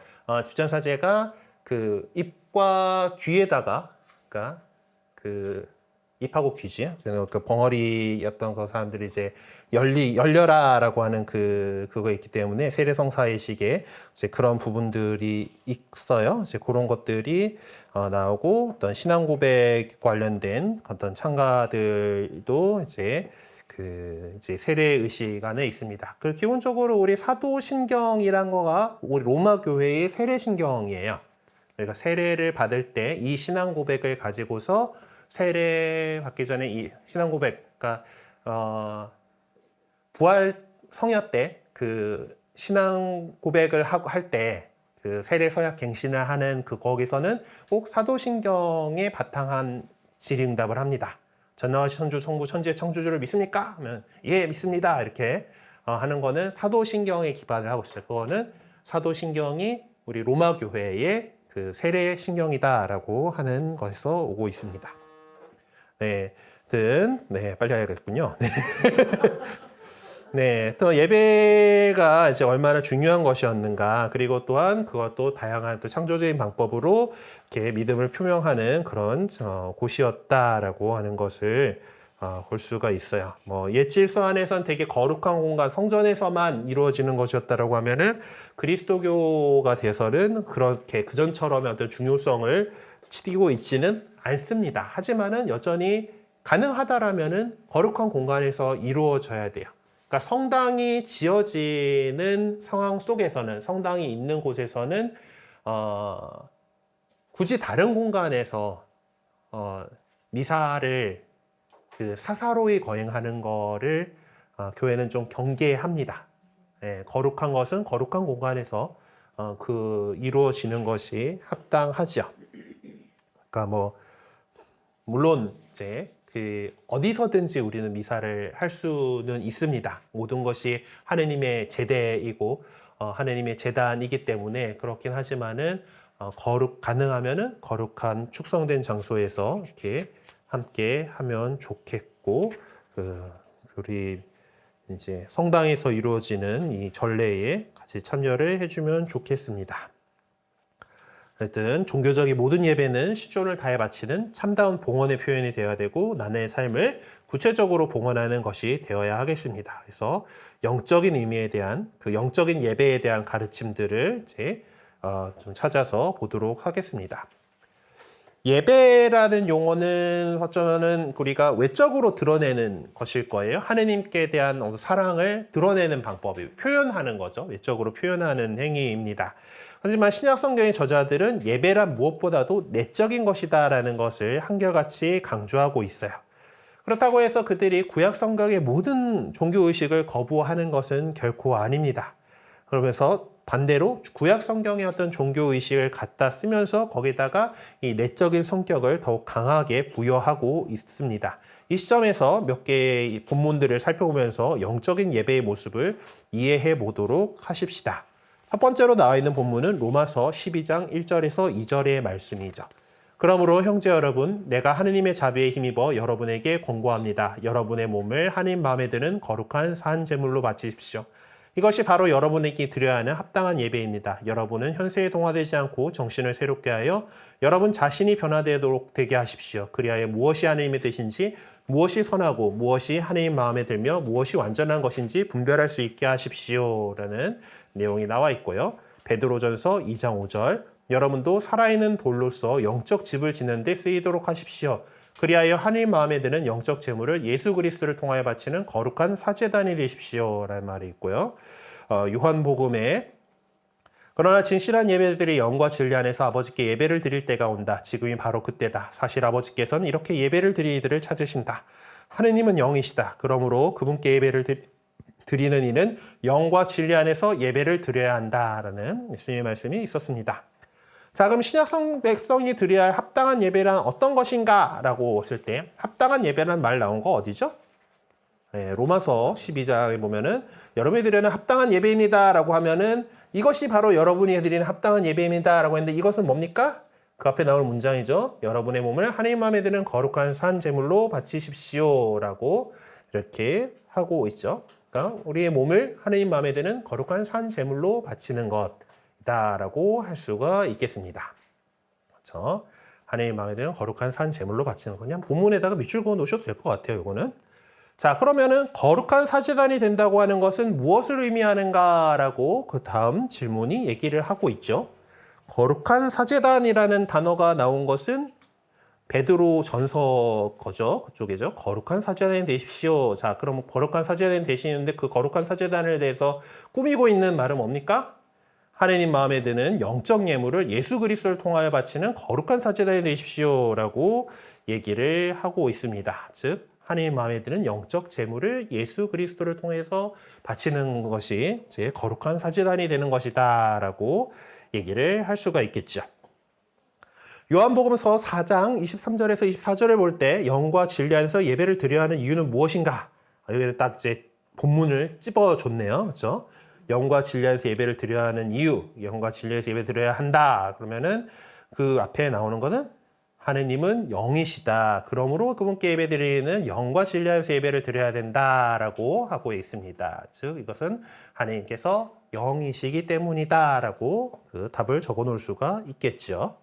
집전사제가 그 입과 귀에다가, 그러니까 그 입하고 귀지, 그 벙어리였던 그 사람들이 이제 열려라라고 하는 그거 있기 때문에 세례성사 예식에 이제 그런 부분들이 있어요. 이제 그런 것들이 나오고, 어떤 신앙 고백 관련된 어떤 찬가들도 이제 이제 세례 의식 안에 있습니다. 그 기본적으로 우리 사도신경이란 거가 우리 로마 교회의 세례신경이에요. 그러니까 세례를 받을 때 이 신앙 고백을 가지고서 세례 받기 전에 이 신앙 고백, 그러니까 부활 성야 때 그 신앙 고백을 할 때 그 세례 서약 갱신을 하는 거기서는 꼭 사도신경에 바탕한 질의응답을 합니다. 전능하신 천주 성부 천지의 창조주를 믿습니까? 하면 예 믿습니다. 이렇게 하는 거는 사도신경에 기반을 하고 있어요. 그거는 사도신경이 우리 로마 교회의 그 세례 신경이다라고 하는 것에서 오고 있습니다. 네, 네, 빨리 해야겠군요. 네, 또 예배가 이제 얼마나 중요한 것이었는가, 그리고 또한 그것도 다양한 또 창조적인 방법으로 이렇게 믿음을 표명하는 그런 곳이었다라고 하는 것을 볼 수가 있어요. 뭐 옛 질서 안에선 되게 거룩한 공간, 성전에서만 이루어지는 것이었다라고 하면은 그리스도교가 돼서는 그렇게 그전처럼 어떤 중요성을 치고 있지는 않습니다. 하지만은 여전히 가능하다라면은 거룩한 공간에서 이루어져야 돼요. 그러니까 성당이 지어지는 상황 속에서는, 성당이 있는 곳에서는 굳이 다른 공간에서 미사를 그 사사로이 거행하는 거를 교회는 좀 경계합니다. 예, 거룩한 것은 거룩한 공간에서 이루어지는 것이 합당하죠. 그러니까 뭐 물론 이제 어디서든지 우리는 미사를 할 수는 있습니다. 모든 것이 하느님의 제대이고 하느님의 제단이기 때문에 그렇긴 하지만은 가능하면은 거룩한 축성된 장소에서 이렇게 함께 하면 좋겠고, 우리 이제 성당에서 이루어지는 이 전례에 같이 참여를 해주면 좋겠습니다. 하여튼 종교적인 모든 예배는 시존을 다해 바치는 참다운 봉헌의 표현이 되어야 되고, 나의 삶을 구체적으로 봉헌하는 것이 되어야 하겠습니다. 그래서 영적인 의미에 대한, 그 영적인 예배에 대한 가르침들을 이제 좀 찾아서 보도록 하겠습니다. 예배라는 용어는 어쩌면은 우리가 외적으로 드러내는 것일 거예요. 하느님께 대한 사랑을 드러내는 방법이 표현하는 거죠. 외적으로 표현하는 행위입니다. 하지만 신약 성경의 저자들은 예배란 무엇보다도 내적인 것이다라는 것을 한결같이 강조하고 있어요. 그렇다고 해서 그들이 구약 성경의 모든 종교 의식을 거부하는 것은 결코 아닙니다. 그러면서 반대로 구약 성경의 어떤 종교 의식을 갖다 쓰면서 거기다가 이 내적인 성격을 더욱 강하게 부여하고 있습니다. 이 시점에서 몇 개의 본문들을 살펴보면서 영적인 예배의 모습을 이해해 보도록 하십시다. 첫 번째로 나와 있는 본문은 로마서 12장 1절에서 2절의 말씀이죠. 그러므로 형제 여러분, 내가 하느님의 자비에 힘입어 여러분에게 권고합니다. 여러분의 몸을 하나님 마음에 드는 거룩한 산 제물로 바치십시오. 이것이 바로 여러분에게 드려야 하는 합당한 예배입니다. 여러분은 현세에 동화되지 않고 정신을 새롭게 하여 여러분 자신이 변화되도록 되게 하십시오. 그리하여 무엇이 하나님의 뜻인지, 무엇이 선하고 무엇이 하나님 마음에 들며 무엇이 완전한 것인지 분별할 수 있게 하십시오. 라는 내용이 나와 있고요. 베드로전서 2장 5절, 여러분도 살아있는 돌로서 영적 집을 짓는 데 쓰이도록 하십시오. 그리하여 하나님 마음에 드는 영적 제물을 예수 그리스도를 통하여 바치는 거룩한 사제단이 되십시오. 라는 말이 있고요. 요한복음에 그러나 진실한 예배들이 영과 진리 안에서 아버지께 예배를 드릴 때가 온다. 지금이 바로 그때다. 사실 아버지께서는 이렇게 예배를 드릴 이들을 찾으신다. 하느님은 영이시다. 그러므로 그분께 예배를 드리는 이는 영과 진리 안에서 예배를 드려야 한다라는 예수님의 말씀이 있었습니다. 자, 그럼 신약성 백성이 드려야 할 합당한 예배란 어떤 것인가? 라고 했을 때 합당한 예배라는 말 나온 거 어디죠? 네, 로마서 12장에 보면은 여러분이 드리는 합당한 예배입니다 라고 하면은 이것이 바로 여러분이 드리는 합당한 예배입니다 라고 했는데 이것은 뭡니까? 그 앞에 나오는 문장이죠. 여러분의 몸을 하나님 마음에 드는 거룩한 산 제물로 바치십시오 라고 이렇게 하고 있죠. 그러니까 우리의 몸을 하나님 마음에 드는 거룩한 산 제물로 바치는 것 라고 할 수가 있겠습니다. 그렇죠? 하나님 마음에 드는 거룩한 산 제물로 바치는 거 그냥 본문에다가 밑줄 그어 놓으셔도 될 것 같아요. 이거는. 자, 그러면은 거룩한 사제단이 된다고 하는 것은 무엇을 의미하는가라고 그 다음 질문이 얘기를 하고 있죠. 거룩한 사제단이라는 단어가 나온 것은 베드로 전서 거죠. 그쪽이죠. 거룩한 사제단이 되십시오. 자, 그럼 거룩한 사제단이 되시는데 그 거룩한 사제단에 대해서 꾸미고 있는 말은 뭡니까? 하나님 마음에 드는 영적 예물을 예수 그리스도를 통하여 바치는 거룩한 사제단이 되십시오라고 얘기를 하고 있습니다. 즉 하나님 마음에 드는 영적 제물을 예수 그리스도를 통해서 바치는 것이 제 거룩한 사제단이 되는 것이다라고 얘기를 할 수가 있겠죠. 요한복음서 4장 23절에서 24절을 볼 때 영과 진리 안에서 예배를 드려야 하는 이유는 무엇인가? 여기를 딱 이제 본문을 찝어줬네요. 그렇죠? 영과 진리 안에서 예배를 드려야 하는 이유, 영과 진리 안에서 예배 드려야 한다. 그러면은 그 앞에 나오는 거는 하느님은 영이시다. 그러므로 그분께 예배 드리는 영과 진리 안에서 예배를 드려야 된다라고 하고 있습니다. 즉 이것은 하느님께서 영이시기 때문이다라고 그 답을 적어 놓을 수가 있겠죠.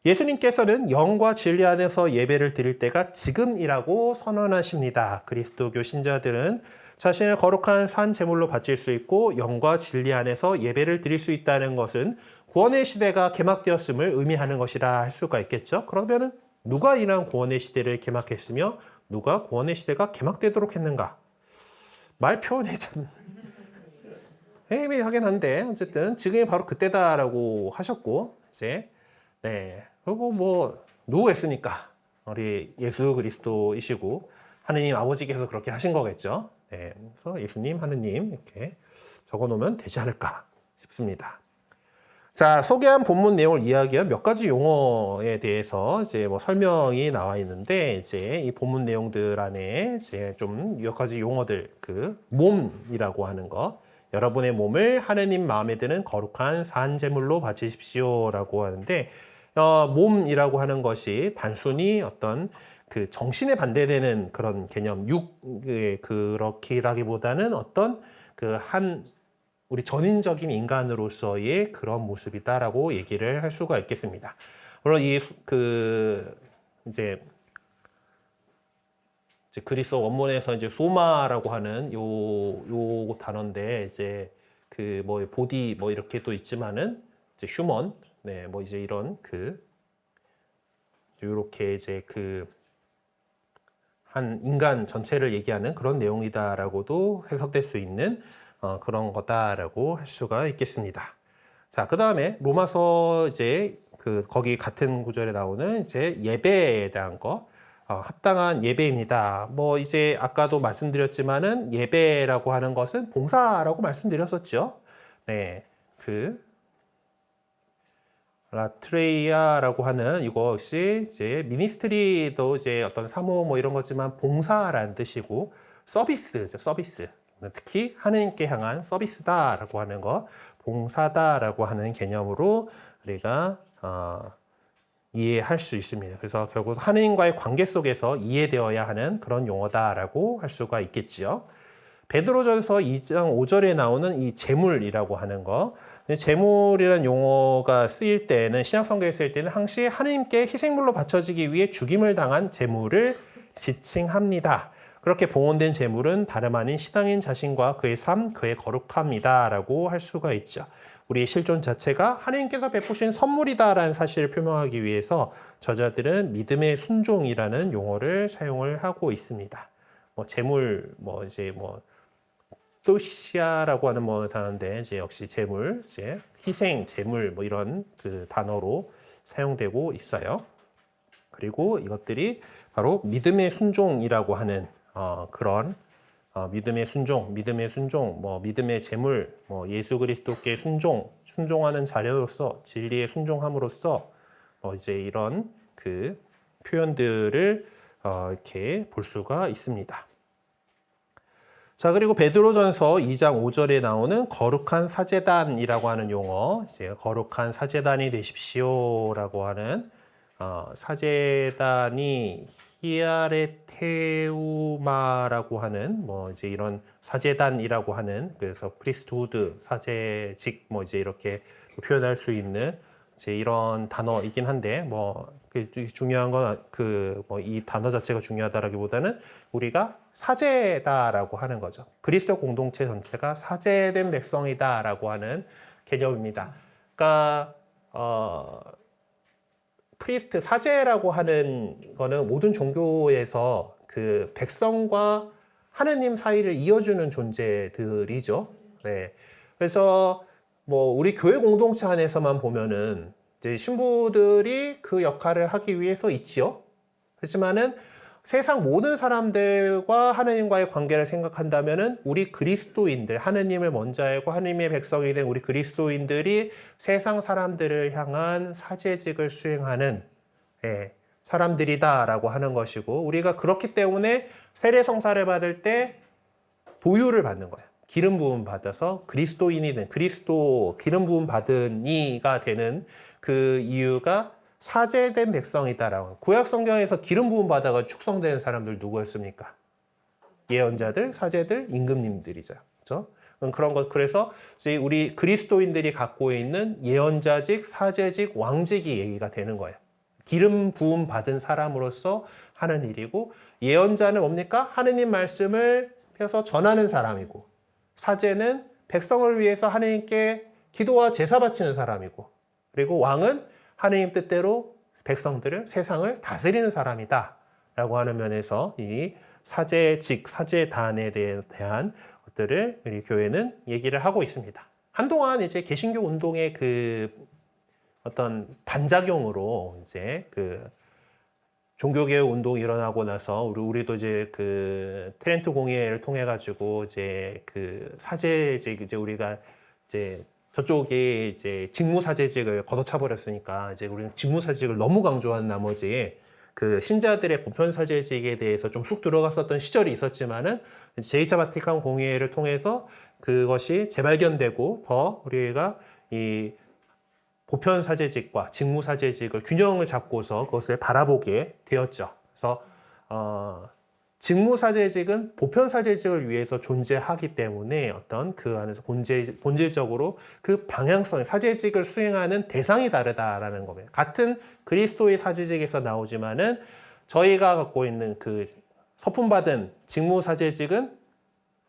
예수님께서는 영과 진리 안에서 예배를 드릴 때가 지금이라고 선언하십니다. 그리스도교 신자들은 자신을 거룩한 산 제물로 바칠 수 있고 영과 진리 안에서 예배를 드릴 수 있다는 것은 구원의 시대가 개막되었음을 의미하는 것이라 할 수가 있겠죠. 그러면은 누가 이러한 구원의 시대를 개막했으며 누가 구원의 시대가 개막되도록 했는가? 말 표현이 참 애매하긴 한데 어쨌든 지금이 바로 그때다라고 하셨고 이제 네 그리고 뭐 누구가 했습니까? 우리 예수 그리스도이시고 하느님 아버지께서 그렇게 하신 거겠죠. 네, 그래서 예수님, 하느님 이렇게 적어놓으면 되지 않을까 싶습니다. 자, 소개한 본문 내용을 이야기한 몇 가지 용어에 대해서 이제 뭐 설명이 나와 있는데 이제 이 본문 내용들 안에 이제 좀 몇 가지 용어들 그 몸이라고 하는 거, 여러분의 몸을 하느님 마음에 드는 거룩한 산 제물로 바치십시오라고 하는데 몸이라고 하는 것이 단순히 어떤 그 정신에 반대되는 그런 개념, 그렇기라기보다는 어떤 우리 전인적인 인간으로서의 그런 모습이다라고 얘기를 할 수가 있겠습니다. 물론 이제 그리스어 원문에서 이제 소마라고 하는 요 단어인데 이제 그 뭐 보디 뭐 이렇게 또 있지만은 이제 휴먼, 네, 뭐 이제 이런 요렇게 이제 한 인간 전체를 얘기하는 그런 내용이다라고도 해석될 수 있는 그런 거다라고 할 수가 있겠습니다. 자, 그 다음에 로마서 이제 거기 같은 구절에 나오는 이제 예배에 대한 거, 합당한 예배입니다. 뭐 이제 아까도 말씀드렸지만은 예배라고 하는 것은 봉사라고 말씀드렸었죠. 네, 라트레이아라고 하는 이것이 이제 미니스트리도 이제 어떤 사모 뭐 이런 거지만 봉사라는 뜻이고 서비스죠, 서비스. 특히 하느님께 향한 서비스다라고 하는 거, 봉사다라고 하는 개념으로 우리가 이해할 수 있습니다. 그래서 결국 하느님과의 관계 속에서 이해되어야 하는 그런 용어다라고 할 수가 있겠지요. 베드로전서 2장 5절에 나오는 이 제물이라고 하는 거. 제물이라는 용어가 쓰일 때는 신약 성경에 쓰일 때는 항시 하나님께 희생물로 바쳐지기 위해 죽임을 당한 제물을 지칭합니다. 그렇게 봉헌된 제물은 다름 아닌 신앙인 자신과 그의 삶, 그의 거룩함이다라고 할 수가 있죠. 우리의 실존 자체가 하나님께서 베푸신 선물이다라는 사실을 표명하기 위해서 저자들은 믿음의 순종이라는 용어를 사용을 하고 있습니다. 제물, 또시아라고 하는 단어인데 이제 역시 제물, 이제 희생, 제물 이런 그 단어로 사용되고 있어요. 그리고 이것들이 바로 믿음의 순종이라고 하는 그런 믿음의 순종, 믿음의 제물, 예수 그리스도께 순종하는 자료로서 진리에 순종함으로써 이제 이런 그 표현들을 이렇게 볼 수가 있습니다. 자, 그리고 베드로전서 2장 5절에 나오는 거룩한 사제단이라고 하는 용어, 이제 거룩한 사제단이 되십시오라고 하는 사제단이 히아레테우마라고 하는 이제 이런 사제단이라고 하는, 그래서 프리스트후드 사제직 이제 이렇게 표현할 수 있는 이제 이런 단어이긴 한데 중요한 건 이 단어 자체가 중요하다라기보다는 우리가 사제다라고 하는 거죠. 그리스도 공동체 전체가 사제된 백성이다라고 하는 개념입니다. 그러니까 프리스트 사제라고 하는 거는 모든 종교에서 그 백성과 하느님 사이를 이어주는 존재들이죠. 네. 그래서 우리 교회 공동체 안에서만 보면은 이제 신부들이 그 역할을 하기 위해서 있지요. 그렇지만은 세상 모든 사람들과 하느님과의 관계를 생각한다면은 우리 그리스도인들, 하느님을 먼저 알고 하느님의 백성이 된 우리 그리스도인들이 세상 사람들을 향한 사제직을 수행하는 사람들이다라고 하는 것이고, 우리가 그렇기 때문에 세례 성사를 받을 때 도유를 받는 거예요. 기름 부음 받아서 그리스도인이 된, 그리스도 기름 부음 받은 이가 되는 그 이유가 사제된 백성이다라고. 구약 성경에서 기름 부음 받아가 축성되는 사람들 누구였습니까? 예언자들, 사제들, 임금님들이죠. 그렇죠? 그런 것. 그래서 우리 그리스도인들이 갖고 있는 예언자직, 사제직, 왕직이 얘기가 되는 거예요. 기름 부음 받은 사람으로서 하는 일이고, 예언자는 뭡니까? 하느님 말씀을 펴서 전하는 사람이고, 사제는 백성을 위해서 하느님께 기도와 제사 바치는 사람이고, 그리고 왕은 하느님 뜻대로 백성들을, 세상을 다스리는 사람이다 라고 하는 면에서 이 사제직, 사제단에 대한 것들을 우리 교회는 얘기를 하고 있습니다. 한동안 이제 개신교 운동의 그 어떤 반작용으로 이제 그 종교개혁 운동이 일어나고 나서 우리도 이제 그 트렌트 공의회를 통해 가지고 이제 그 사제직, 이제 우리가 이제 저쪽이 이제 직무사제직을 걷어차 버렸으니까 이제 우리는 직무사제직을 너무 강조한 나머지 그 신자들의 보편사제직에 대해서 좀 쑥 들어갔었던 시절이 있었지만은 제2차 바티칸 공의회를 통해서 그것이 재발견되고 더 우리가 이 보편사제직과 직무사제직을 균형을 잡고서 그것을 바라보게 되었죠. 그래서 직무사제직은 보편사제직을 위해서 존재하기 때문에 어떤 그 안에서 본질적으로 그 방향성, 사제직을 수행하는 대상이 다르다라는 겁니다. 같은 그리스도의 사제직에서 나오지만은 저희가 갖고 있는 그 서품받은 직무사제직은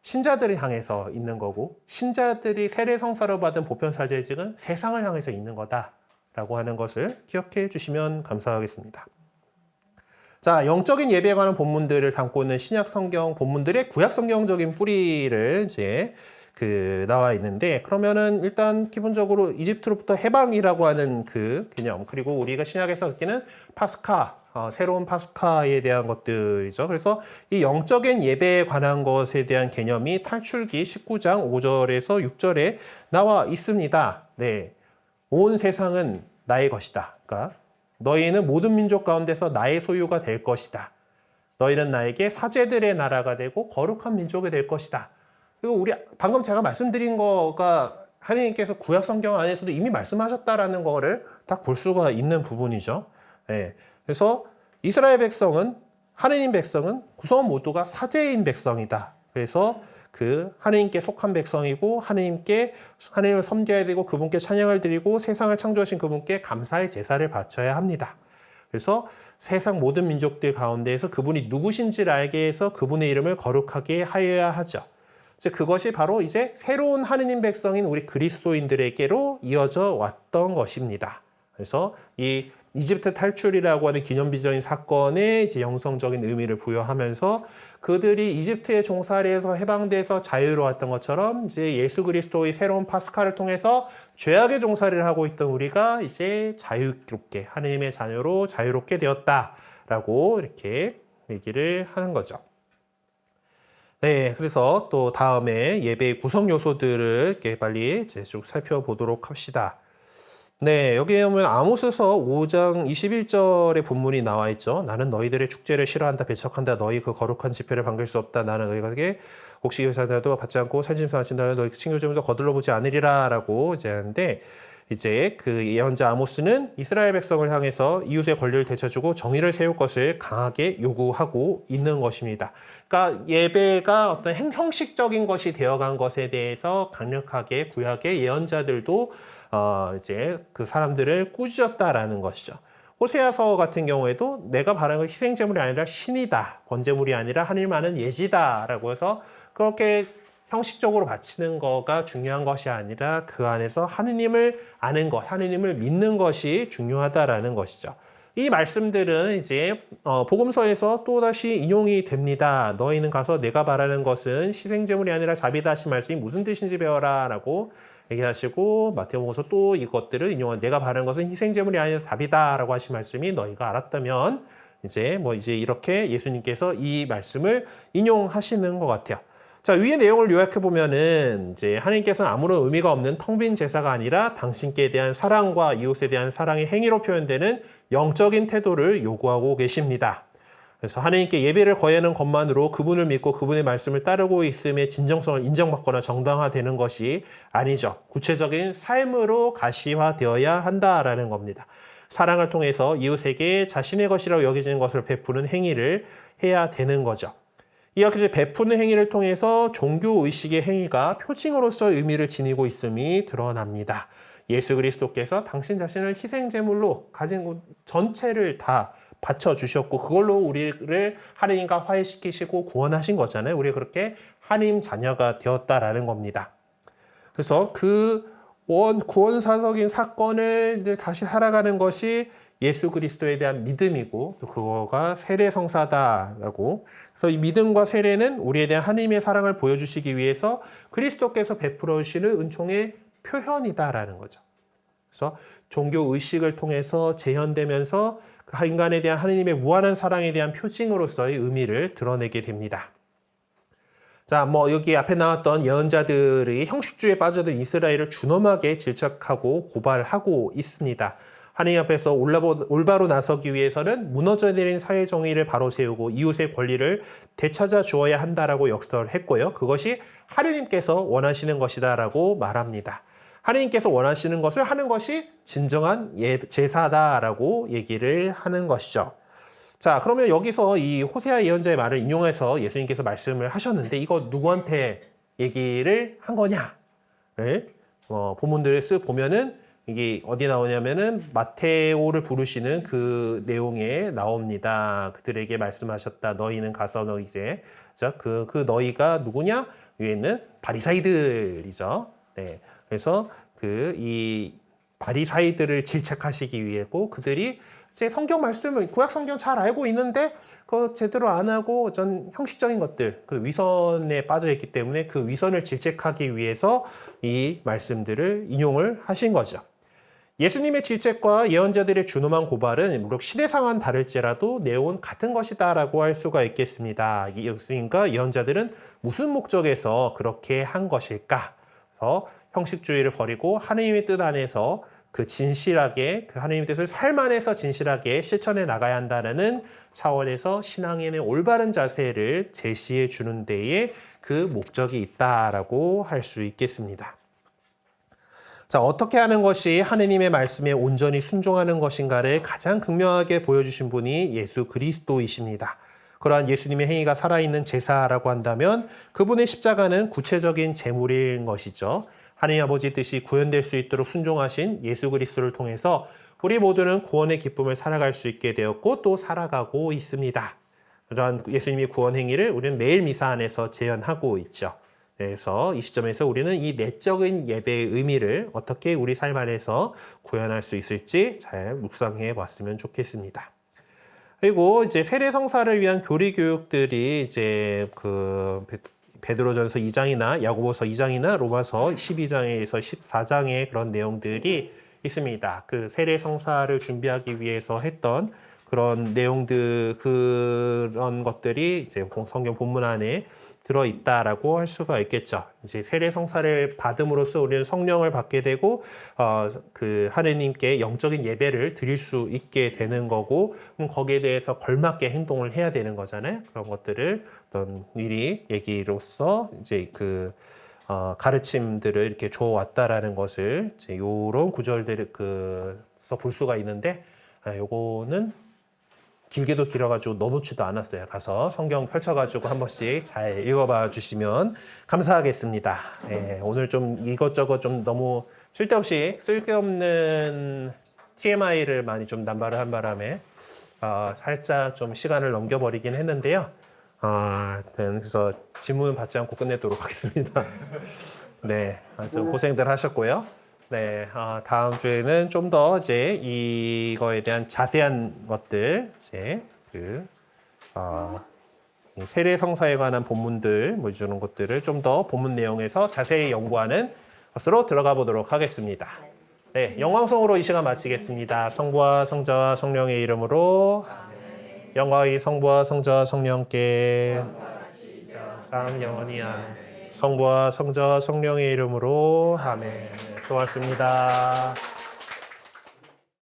신자들을 향해서 있는 거고, 신자들이 세례성사로 받은 보편사제직은 세상을 향해서 있는 거다라고 하는 것을 기억해 주시면 감사하겠습니다. 자, 영적인 예배에 관한 본문들을 담고 있는 신약 성경 본문들의 구약 성경적인 뿌리를 이제 나와 있는데, 그러면은 일단 기본적으로 이집트로부터 해방이라고 하는 그 개념, 그리고 우리가 신약에서 느끼는 파스카, 새로운 파스카에 대한 것들이죠. 그래서 이 영적인 예배에 관한 것에 대한 개념이 탈출기 19장 5절에서 6절에 나와 있습니다. 네. 온 세상은 나의 것이다. 그러니까 너희는 모든 민족 가운데서 나의 소유가 될 것이다. 너희는 나에게 사제들의 나라가 되고 거룩한 민족이 될 것이다. 그리고 우리 방금 제가 말씀드린 거가 하느님께서 구약 성경 안에서도 이미 말씀하셨다라는 거를 딱 볼 수가 있는 부분이죠. 네. 그래서 이스라엘 백성은, 하느님 백성은 구성 모두가 사제인 백성이다. 그래서 그 하느님께 속한 백성이고 하느님을 섬겨야 되고 그분께 찬양을 드리고 세상을 창조하신 그분께 감사의 제사를 바쳐야 합니다. 그래서 세상 모든 민족들 가운데에서 그분이 누구신지를 알게 해서 그분의 이름을 거룩하게 하여야 하죠. 즉 그것이 바로 이제 새로운 하느님 백성인 우리 그리스도인들에게로 이어져 왔던 것입니다. 그래서 이 이집트 탈출이라고 하는 기념비적인 사건에 이제 영성적인 의미를 부여하면서 그들이 이집트의 종살이에서 해방돼서 자유로웠던 것처럼 이제 예수 그리스도의 새로운 파스카를 통해서 죄악의 종살이를 하고 있던 우리가 이제 자유롭게 하느님의 자녀로 자유롭게 되었다라고 이렇게 얘기를 하는 거죠. 네, 그래서 또 다음에 예배의 구성 요소들을 이렇게 빨리 이제 쭉 살펴보도록 합시다. 네, 여기에 보면 아모스서 5장 21절의 본문이 나와 있죠. 나는 너희들의 축제를 싫어한다, 배척한다. 너희 그 거룩한 집회를 반길 수 없다. 나는 너희에게 곡식이 회사되어도 받지 않고 살짐승 하신다. 너희 친교점도 거들러 보지 않으리라. 라고 이제 하는데 이제 그 예언자 아모스는 이스라엘 백성을 향해서 이웃의 권리를 되찾주고 정의를 세울 것을 강하게 요구하고 있는 것입니다. 그러니까 예배가 어떤 형식적인 것이 되어간 것에 대해서 강력하게 구약의 예언자들도 이제 그 사람들을 꾸짖었다라는 것이죠. 호세아서 같은 경우에도 내가 바라는 건 희생제물이 아니라 신이다. 번제물이 아니라 하늘만은 예지다라고 해서 그렇게 형식적으로 바치는 거가 중요한 것이 아니라 그 안에서 하느님을 아는 것, 하느님을 믿는 것이 중요하다라는 것이죠. 이 말씀들은 이제 복음서에서 또다시 인용이 됩니다. 너희는 가서 내가 바라는 것은 희생제물이 아니라 자비다 하신 말씀이 무슨 뜻인지 배워라 라고 얘기하시고 마태복음서 또 이것들을 인용한 내가 바라는 것은 희생제물이 아니라 자비다라고 하신 말씀이 너희가 알았다면 이제 이렇게 예수님께서 이 말씀을 인용하시는 것 같아요. 자, 위의 내용을 요약해 보면은 이제 하나님께서는 아무런 의미가 없는 텅 빈 제사가 아니라 당신께 대한 사랑과 이웃에 대한 사랑의 행위로 표현되는 영적인 태도를 요구하고 계십니다. 그래서 하나님께 예배를 거하는 것만으로 그분을 믿고 그분의 말씀을 따르고 있음의 진정성을 인정받거나 정당화되는 것이 아니죠. 구체적인 삶으로 가시화되어야 한다라는 겁니다. 사랑을 통해서 이웃에게 자신의 것이라고 여겨지는 것을 베푸는 행위를 해야 되는 거죠. 이렇게 베푸는 행위를 통해서 종교의식의 행위가 표징으로서 의미를 지니고 있음이 드러납니다. 예수 그리스도께서 당신 자신을 희생제물로 가진 것 전체를 다 바쳐주셨고 그걸로 우리를 하느님과 화해시키시고 구원하신 거잖아요. 우리가 그렇게 하느님 자녀가 되었다라는 겁니다. 그래서 그 구원사적인 사건을 이제 다시 살아가는 것이 예수 그리스도에 대한 믿음이고 또 그거가 세례성사다라고. 그래서 이 믿음과 세례는 우리에 대한 하느님의 사랑을 보여주시기 위해서 그리스도께서 베풀어 주시는 은총의 표현이다라는 거죠. 그래서 종교 의식을 통해서 재현되면서 그 인간에 대한 하느님의 무한한 사랑에 대한 표징으로서의 의미를 드러내게 됩니다. 자, 여기 앞에 나왔던 예언자들이 형식주의에 빠져든 이스라엘을 준엄하게 질책하고 고발하고 있습니다. 하느님 앞에서 올바로 나서기 위해서는 무너져 내린 사회 정의를 바로 세우고 이웃의 권리를 되찾아 주어야 한다라고 역설했고요. 그것이 하느님께서 원하시는 것이다라고 말합니다. 하느님께서 원하시는 것을 하는 것이 진정한 제사다라고 얘기를 하는 것이죠. 자, 그러면 여기서 이 호세아 예언자의 말을 인용해서 예수님께서 말씀을 하셨는데 이거 누구한테 얘기를 한 거냐를 본문들을 쓱 보면은 이게 어디 나오냐면은 마테오를 부르시는 그 내용에 나옵니다. 그들에게 말씀하셨다. 너희는 가서 그 너희가 누구냐? 위에는 바리사이들이죠. 네. 그래서 이 바리사이들을 질책하시기 위해고 그들이 제 성경 말씀을 구약 성경 잘 알고 있는데 그거 제대로 안 하고 전 형식적인 것들 그 위선에 빠져 있기 때문에 그 위선을 질책하기 위해서 이 말씀들을 인용을 하신 거죠. 예수님의 질책과 예언자들의 준엄한 고발은 물론 시대상은 다를지라도 내용은 같은 것이다라고 할 수가 있겠습니다. 예수님과 예언자들은 무슨 목적에서 그렇게 한 것일까? 그래서 형식주의를 버리고 하느님의 뜻 안에서 그 진실하게 그 하느님의 뜻을 삶 안에서 진실하게 실천해 나가야 한다는 차원에서 신앙인의 올바른 자세를 제시해 주는 데에 그 목적이 있다라고 할 수 있겠습니다. 자, 어떻게 하는 것이 하느님의 말씀에 온전히 순종하는 것인가를 가장 극명하게 보여주신 분이 예수 그리스도이십니다. 그러한 예수님의 행위가 살아있는 제사라고 한다면 그분의 십자가는 구체적인 제물인 것이죠. 하나님 아버지 뜻이 구현될 수 있도록 순종하신 예수 그리스도를 통해서 우리 모두는 구원의 기쁨을 살아갈 수 있게 되었고 또 살아가고 있습니다. 그러한 예수님의 구원 행위를 우리는 매일 미사 안에서 재현하고 있죠. 그래서 이 시점에서 우리는 이 내적인 예배의 의미를 어떻게 우리 삶 안에서 구현할 수 있을지 잘 묵상해 봤으면 좋겠습니다. 그리고 이제 세례 성사를 위한 교리 교육들이 이제 그 베드로전서 2장이나 야고보서 2장이나 로마서 12장에서 14장의 그런 내용들이 있습니다. 그 세례 성사를 준비하기 위해서 했던 그런 내용들, 그런 것들이 이제 성경 본문 안에 들어있다라고 할 수가 있겠죠. 이제 세례 성사를 받음으로써 우리는 성령을 받게 되고, 그 하느님께 영적인 예배를 드릴 수 있게 되는 거고, 거기에 대해서 걸맞게 행동을 해야 되는 거잖아요. 그런 것들을 어떤 미리 얘기로서 이제 그 가르침들을 이렇게 줘왔다라는 것을 이제 요런 구절들을 볼 수가 있는데, 요거는 길게도 길어가지고 넣어놓지도 않았어요. 가서 성경 펼쳐가지고 한 번씩 잘 읽어봐 주시면 감사하겠습니다. 오늘 좀 이것저것 좀 너무 쓸데없는 TMI를 많이 좀 남발을 한 바람에 살짝 좀 시간을 넘겨버리긴 했는데요. 그래서 질문 받지 않고 끝내도록 하겠습니다. 네, 하여튼 고생들 하셨고요. 네, 다음 주에는 좀 더 이제 이거에 대한 자세한 것들, 이제 세례 성사에 관한 본문들, 뭐 이런 것들을 좀 더 본문 내용에서 자세히 연구하는 것으로 들어가 보도록 하겠습니다. 네, 영광성으로 이 시간 마치겠습니다. 성부와 성자와 성령의 이름으로 영광이 성부와 성자와 성령께 참 영원히 아멘. 성부와 성자와 성령의 이름으로 아멘. 수고하셨습니다.